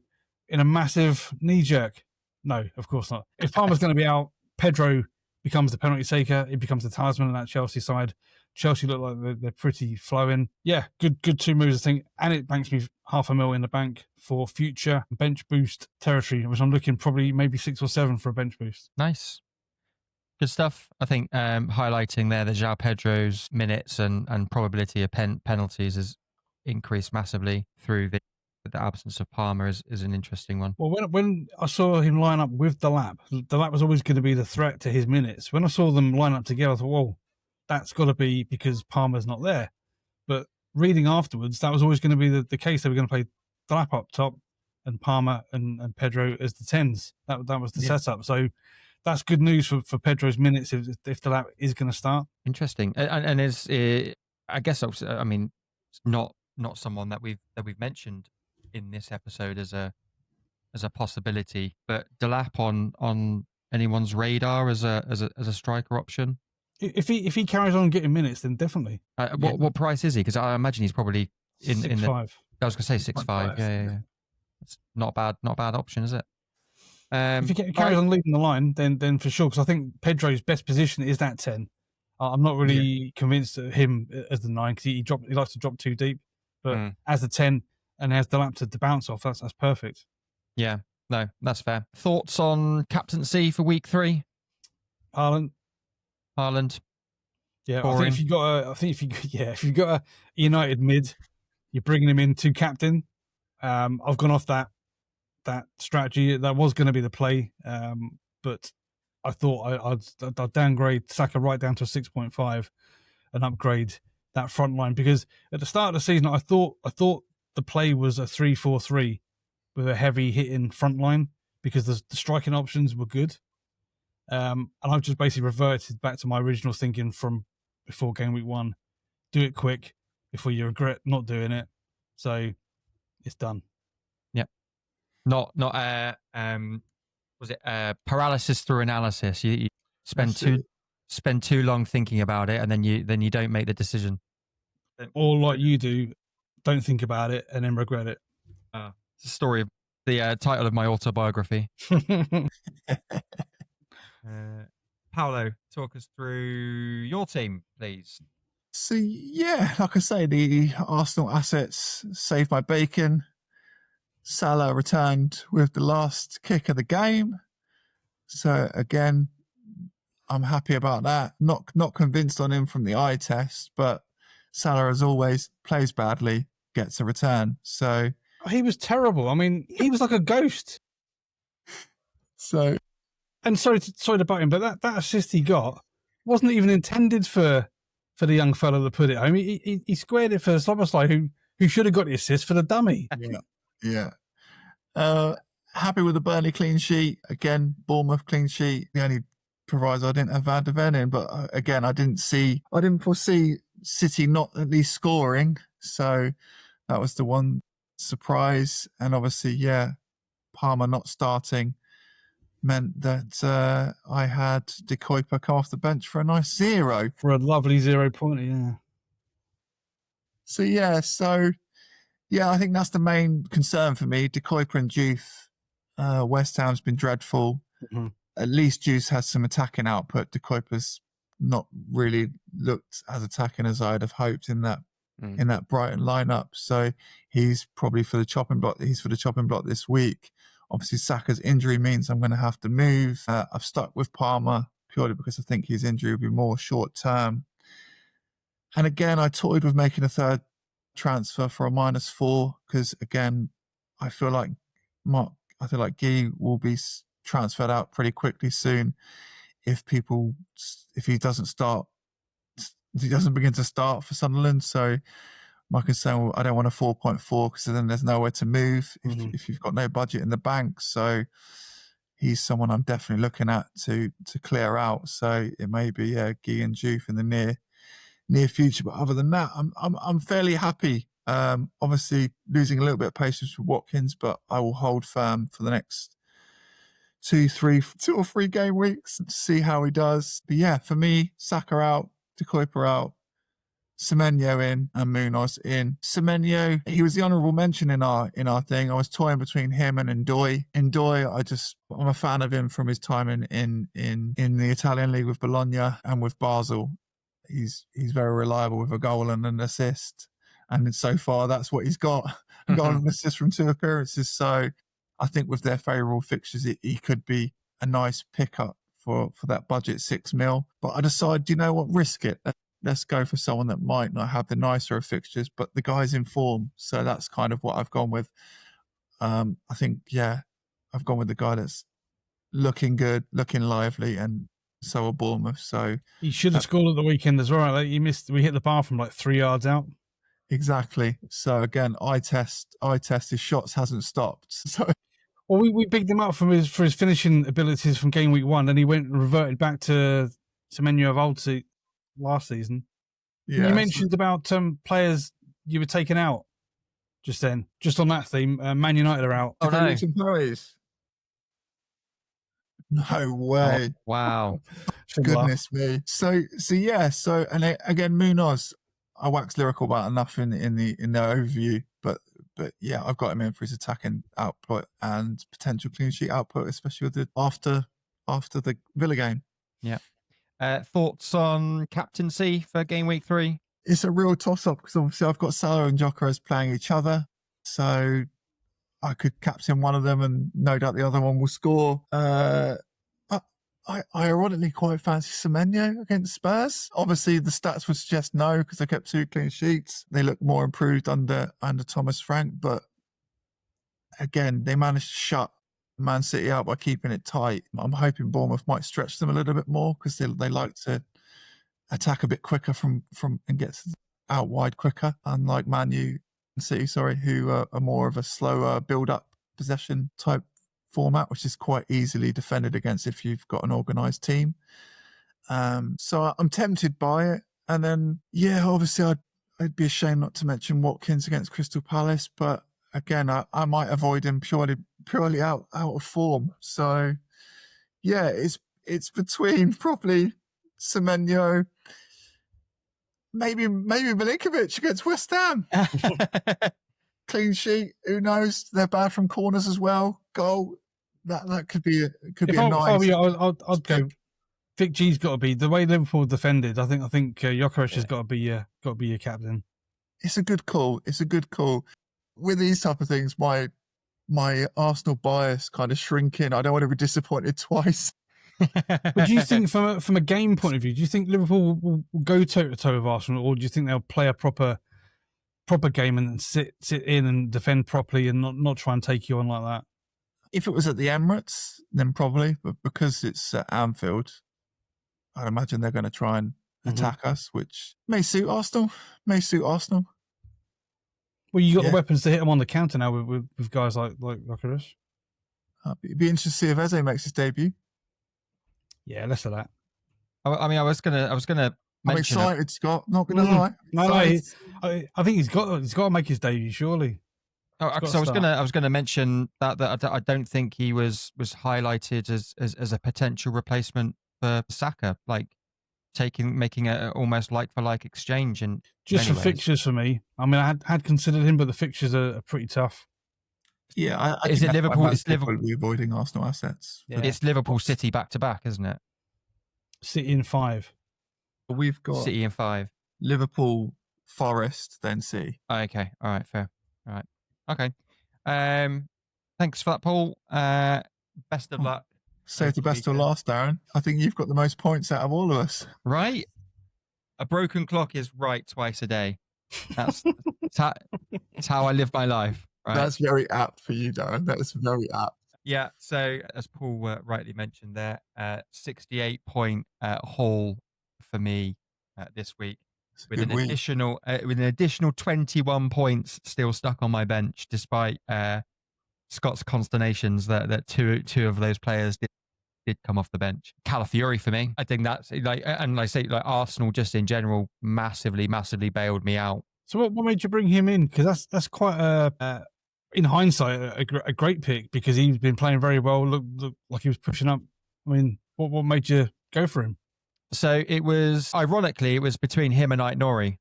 S2: in a massive knee jerk. No, of course not. If Palmer's going to be out, Pedro becomes the penalty taker. It becomes the talisman on that Chelsea side. Chelsea look like they're pretty flowing. Yeah, good 2 moves, I think. And it banks me $500,000 in the bank for future bench boost territory, which I'm looking probably maybe 6 or 7 for a bench boost.
S1: Nice. Good stuff. I think highlighting there the João Pedro's minutes and probability of penalties has increased massively through the absence of Palmer is an interesting one.
S2: Well, when I saw him line up with Delap was always going to be the threat to his minutes. When I saw them line up together, I thought, well, that's got to be because Palmer's not there. But reading afterwards, that was always going to be the case. They were going to play Delap up top and Palmer and Pedro as the 10s. That was the setup. So that's good news for Pedro's minutes if Delap is going to start.
S1: Interesting. And is I guess also, I mean, it's not someone that we've mentioned in this episode as a possibility, but Delap on anyone's radar as a striker option.
S2: If he carries on getting minutes, then definitely.
S1: What price is he? Because I imagine he's probably in
S2: 6'5".
S1: I was going to say 6'5". Yeah. It's not a bad option, is it?
S2: If he carries on leading the line, then for sure. Because I think Pedro's best position is that 10. I'm not really convinced of him as the 9 because he likes to drop too deep. But as the 10 and has the lap to bounce off, that's perfect.
S1: Yeah, no, that's fair. Thoughts on captaincy for week 3?
S2: Haaland. Yeah, boring. I think if you've got a United mid, you're bringing him in to captain. I've gone off that strategy. That was going to be the play, but I thought I'd downgrade Saka right down to a 6.5 and upgrade that front line, because at the start of the season I thought the play was a 3-4-3 with a heavy hitting front line because the striking options were good, and I've just basically reverted back to my original thinking from before game week 1. Do it quick before you regret not doing it. So it's done.
S1: Yep. Not was it paralysis through analysis? You spend too long thinking about it, and then you don't make the decision.
S2: Or like you do, don't think about it and then regret it.
S1: It's the story of the title of my autobiography. Paolo, talk us through your team, please.
S3: So yeah, like I say, the Arsenal assets saved my bacon. Salah returned with the last kick of the game. So again, I'm happy about that. Not convinced on him from the eye test, but Salah, as always, plays badly, gets a return. So
S2: he was terrible. I mean, he was like a ghost.
S3: So,
S2: and sorry to butt him, but that assist he got wasn't even intended for the young fellow that put it home. He squared it for Szoboszlai, who should have got the assist for the dummy.
S3: Yeah. Happy with the Burnley clean sheet. Again, Bournemouth clean sheet. The only proviso, I didn't have Van de Ven in, but again, I didn't foresee City not at least scoring. So that was the one surprise. And obviously, yeah, Palmer not starting meant that I had De Kuyper come off the bench for a nice 0.
S2: For a lovely 0 pointer, yeah.
S3: So, yeah, I think that's the main concern for me. De Kuyper and Juve. West Ham's been dreadful.
S2: Mm-hmm.
S3: At least Juve has some attacking output. De Kuyper's not really looked as attacking as I'd have hoped in that Brighton lineup. So he's probably for the chopping block. He's for the chopping block this week. Obviously, Saka's injury means I'm going to have to move. I've stuck with Palmer purely because I think his injury will be more short term. And again, I toyed with making a third transfer for a -4 because again, I feel like Guy will be transferred out pretty quickly soon if he doesn't begin to start for Sunderland. So my concern, I don't want a 4.4 because then there's nowhere to move if you've got no budget in the bank. So he's someone I'm definitely looking at to clear out. So it may be Guy and Juve in the near future. But other than that, I'm fairly happy. Obviously losing a little bit of patience with Watkins, but I will hold firm for the next 2 or 3 game weeks to see how he does. But yeah, for me, Saka out, De Kuyper out, Semenyo in, and Munoz in. Semenyo, he was the honourable mention in our thing. I was toying between him and Ndoye. Ndoye, I'm a fan of him from his time in the Italian league with Bologna and with Basel. He's very reliable with a goal and an assist, and so far that's what he's got: a goal and an assist from 2 appearances. So I think with their favourable fixtures, he could be a nice pickup for that budget 6 mil. But I decided, you know what, risk it. Let's go for someone that might not have the nicer of fixtures, but the guy's in form. So that's kind of what I've gone with. I think, yeah, I've gone with the guy that's looking good, looking lively, and so are Bournemouth. So
S2: he should have scored at the weekend as well. Like, we hit the bar from like 3 yards out.
S3: Exactly. So again, eye test. His shots hasn't stopped. So.
S2: Well, we picked him up for his finishing abilities from game week 1, and he reverted back to Semenyo of old last season. Yeah, you mentioned about players you were taking out just then. Just on that theme, Man United are out.
S3: Oh, no. No way.
S1: Oh, wow.
S3: Goodness me. So yeah. So, and again, Munoz, I wax lyrical about enough in the overview, but yeah, I've got him in for his attacking output and potential clean sheet output, especially with after the Villa game.
S1: Yeah. Thoughts on captaincy for game week 3?
S3: It's a real toss-up because obviously I've got Salah and Gyökeres playing each other, so I could captain one of them and no doubt the other one will score. I ironically quite fancy Semenyo against Spurs. Obviously, the stats would suggest no because they kept 2 clean sheets. They look more improved under Thomas Frank, but again, they managed to shut Man City out by keeping it tight. I'm hoping Bournemouth might stretch them a little bit more because they like to attack a bit quicker from and get out wide quicker, unlike Man U and City, who are more of a slower build-up possession type format, which is quite easily defended against if you've got an organised team. So I'm tempted by it. And then, yeah, obviously I'd be ashamed not to mention Watkins against Crystal Palace, but again, I might avoid him purely out of form. So, yeah, it's between probably Semenyo, maybe Milinkovic against West Ham. Clean sheet, who knows? They're bad from corners as well. Goal, that could be a nice.
S2: I'd go. Vic G's got to be the way Liverpool defended. I think Gyökeres has got to be your captain.
S3: It's a good call. With these type of things, my Arsenal bias kind of shrinking. I don't want to be disappointed twice.
S2: But do you think, from a game point of view, do you think Liverpool will go toe to toe with Arsenal, or do you think they'll play a proper game and sit in and defend properly and not try and take you on like that?
S3: If it was at the Emirates, then probably, but because it's at Anfield, I'd imagine they're going to try and attack us, which may suit Arsenal.
S2: Well, you got the weapons to hit them on the counter now with guys like Gyökeres.
S3: It'd be interesting to see if Eze makes his debut.
S2: Yeah, less of that.
S1: I mean, I was gonna
S3: I'm excited, Scott. Not going to lie.
S2: No, I think he's got to make his debut. Surely.
S1: Because I was gonna mention that I don't think he was highlighted as a potential replacement for Saka, like making a almost like for like exchange, and
S2: just for fixtures for me. I mean, I had considered him, but the fixtures are pretty tough.
S3: Yeah, I
S1: is
S3: think
S1: it Liverpool? It's Liverpool.
S3: Will be avoiding Arsenal assets.
S1: Yeah. It's Liverpool City back to back, isn't it?
S2: City in 5.
S3: We've got
S1: City in 5.
S3: Liverpool, Forest, then City.
S1: Okay, all right, fair. All right, okay. Thanks for that, Paul. Best of luck.
S3: Save the best till last, Darren. I think you've got the most points out of all of us.
S1: Right? A broken clock is right twice a day. That's how I live my life. Right?
S3: That's very apt for you, Darren. That is very apt.
S1: Yeah. So as Paul rightly mentioned there, 68-point haul for me this week, with an additional 21 points still stuck on my bench, despite Scott's consternations that two of those players did come off the bench. Calafiori for me. I think that's like, and I say like Arsenal just in general massively bailed me out.
S2: So what made you bring him in? Because that's quite in hindsight a great pick, because he's been playing very well. Look like he was pushing up. I mean, what made you go for him?
S1: So it was between him and Aït-Nouri.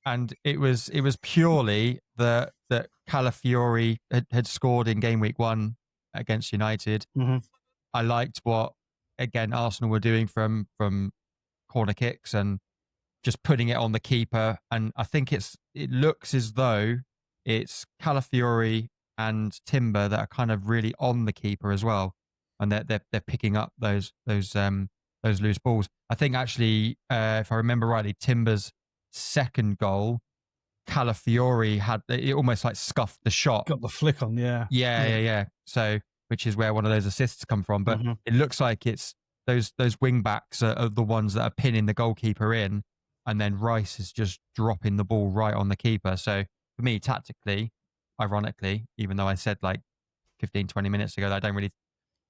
S1: And it was purely that Calafiori had scored in game week 1 against United.
S2: Mm-hmm.
S1: I liked what, again, Arsenal were doing from corner kicks and just putting it on the keeper. And I think it looks as though it's Calafiori and Timber that are kind of really on the keeper as well, and they're picking up those loose balls. I think actually, if I remember rightly, Timber's second goal, Calafiori had it almost like scuffed the shot.
S2: Got the flick on, yeah.
S1: Yeah. So, which is where one of those assists come from. But it looks like it's those wing backs are the ones that are pinning the goalkeeper in, and then Rice is just dropping the ball right on the keeper. So for me, tactically, ironically, even though I said like 15, 20 minutes ago that I don't really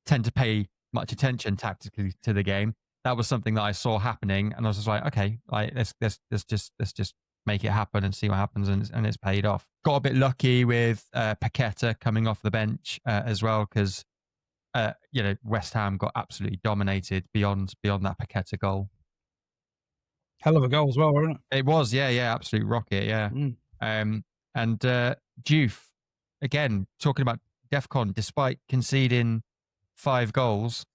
S1: tend to pay much attention tactically to the game, that was something that I saw happening, and I was just like, okay, like let's just make it happen and see what happens, and it's paid off. Got a bit lucky with Paqueta coming off the bench as well, because West Ham got absolutely dominated beyond that Paqueta goal.
S2: Hell of a goal as well, wasn't it?
S1: It was, yeah, absolute rocket, yeah. And Juve, again, talking about DEFCON, despite conceding 5 goals,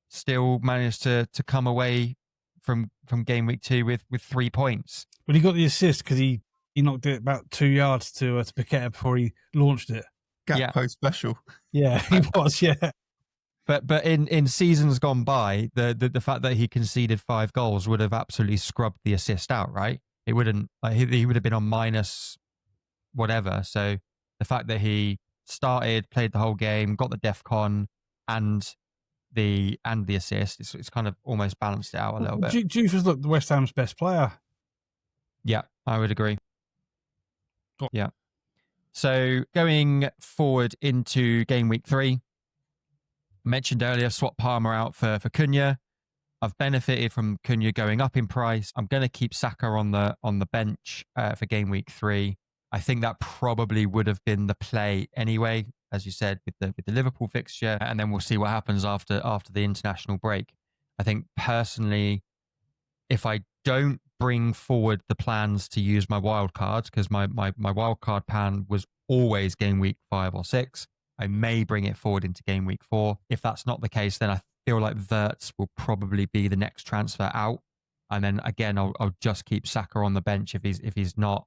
S1: still managed to come away from game week 2 with 3 points.
S2: But he got the assist because he knocked it about 2 yards to Paqueta before he launched it.
S3: Gap post special.
S2: Yeah, he was, yeah.
S1: But in seasons gone by, the fact that he conceded 5 goals would have absolutely scrubbed the assist out, right? It wouldn't, like, he would have been on minus whatever. So the fact that he started, played the whole game, got the DEFCON and the assist, it's kind of almost balanced it out a little bit.
S2: Juve was the West Ham's best player.
S1: Yeah, I would agree. Yeah. So going forward into game week 3, mentioned earlier, swap Palmer out for Cunha. I've benefited from Cunha going up in price. I'm going to keep Saka on the bench for game week 3. I think that probably would have been the play anyway, as you said, with the Liverpool fixture, and then we'll see what happens after the international break. I think personally, if I don't bring forward the plans to use my wild cards, because my wild card plan was always game week 5 or 6, I may bring it forward into game week 4. If that's not the case, then I feel like Wirtz will probably be the next transfer out, and then again I'll just keep Saka on the bench if he's not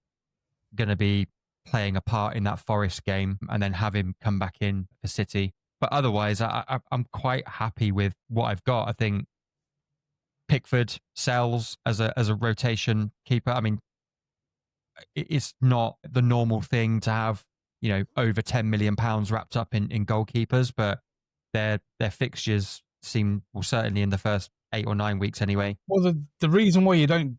S1: going to be playing a part in that Forest game, and then have him come back in for City. But otherwise, I'm quite happy with what I've got. I think Pickford sells as a rotation keeper. I mean, it's not the normal thing to have, over £10 million wrapped up in goalkeepers, but their fixtures seem, well, certainly in the first 8 or 9 weeks anyway.
S2: Well, the reason why you don't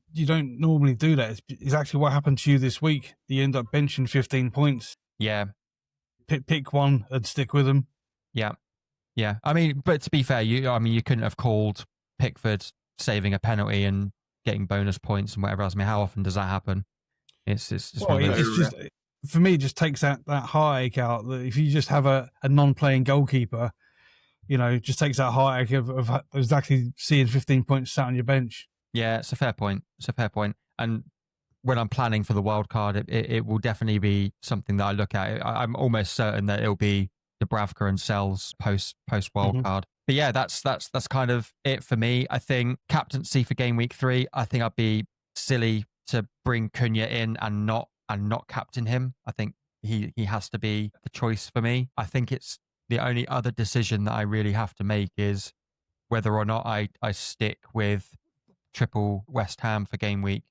S2: normally do that is actually what happened to you this week. You end up benching 15 points.
S1: Yeah.
S2: Pick one and stick with them.
S1: Yeah. I mean, but to be fair, you couldn't have called Pickford saving a penalty and getting bonus points and whatever else. I mean, how often does that happen? It's one of those.
S2: It's just, for me, it just takes that heartache out. That if you just have a non-playing goalkeeper, it just takes that heartache of exactly seeing 15 points sat on your bench.
S1: Yeah, it's a fair point. And when I'm planning for the wild card, it will definitely be something that I look at. I'm almost certain that it'll be Dubravka and Sells post wild card. But yeah, that's kind of it for me. I think captaincy for game week 3. I think I'd be silly to bring Cunha in and not captain him. I think he has to be the choice for me. I think it's the only other decision that I really have to make is whether or not I stick with triple West Ham for game week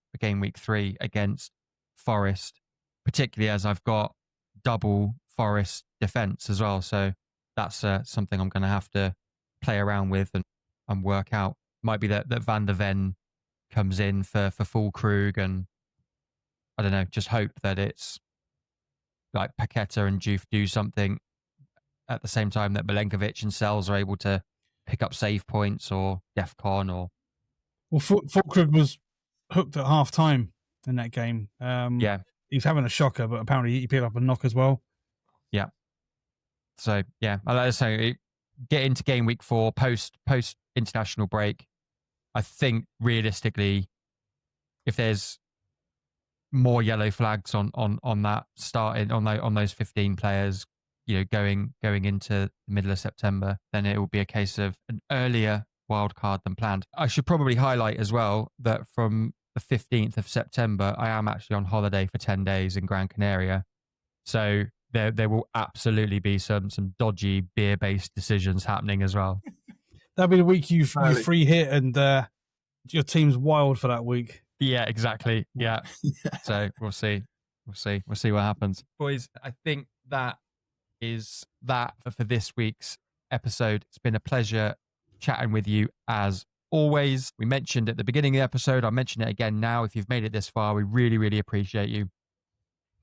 S1: 3 against Forest, particularly as I've got double Forest defense as well. So that's something I'm going to have to play around with and work out. Might be that Van der Ven comes in for Fulkrug, and I don't know, just hope that it's like Paqueta and Juve do something at the same time that Milenkovic and Sells are able to pick up save points or DEFCON or...
S2: Well, Fulkrug was hooked at half time in that game.
S1: Yeah.
S2: He was having a shocker, but apparently he picked up a knock as well.
S1: Yeah. So, yeah, like I say, get into game week 4 post international break. I think realistically, if there's more yellow flags on that starting on those 15 players, going into the middle of September, then it will be a case of an earlier wild card than planned. I should probably highlight as well that from the 15th of September, I am actually on holiday for 10 days in Gran Canaria. So there will absolutely be some dodgy beer-based decisions happening as well.
S2: That'll be the week you free hit and your team's wild for that week.
S1: Yeah, exactly. Yeah. So we'll see. We'll see what happens. Boys, I think that is that for this week's episode. It's been a pleasure chatting with you as always. We mentioned at the beginning of the episode, I'll mention it again now. If you've made it this far, we really, really appreciate you.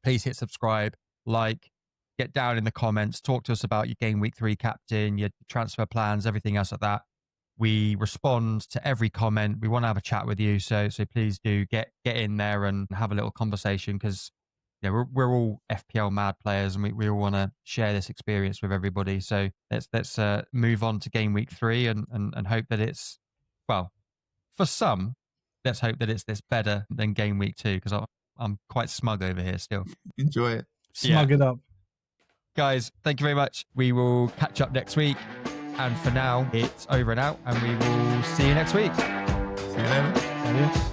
S1: Please hit subscribe, like, get down in the comments, talk to us about your game week 3 captain, your transfer plans, everything else like that. We respond to every comment. We want to have a chat with you. So please do get in there and have a little conversation, because we're all FPL mad players, and we all want to share this experience with everybody. So let's move on to game week 3 and hope that it's, well, for some, let's hope that it's this better than game week 2, because I'm quite smug over here still.
S3: Enjoy it.
S2: Smug it up.
S1: Guys, thank you very much. We will catch up next week. And for now, it's over and out, and we will see you next week.
S3: See you later.
S2: Adios.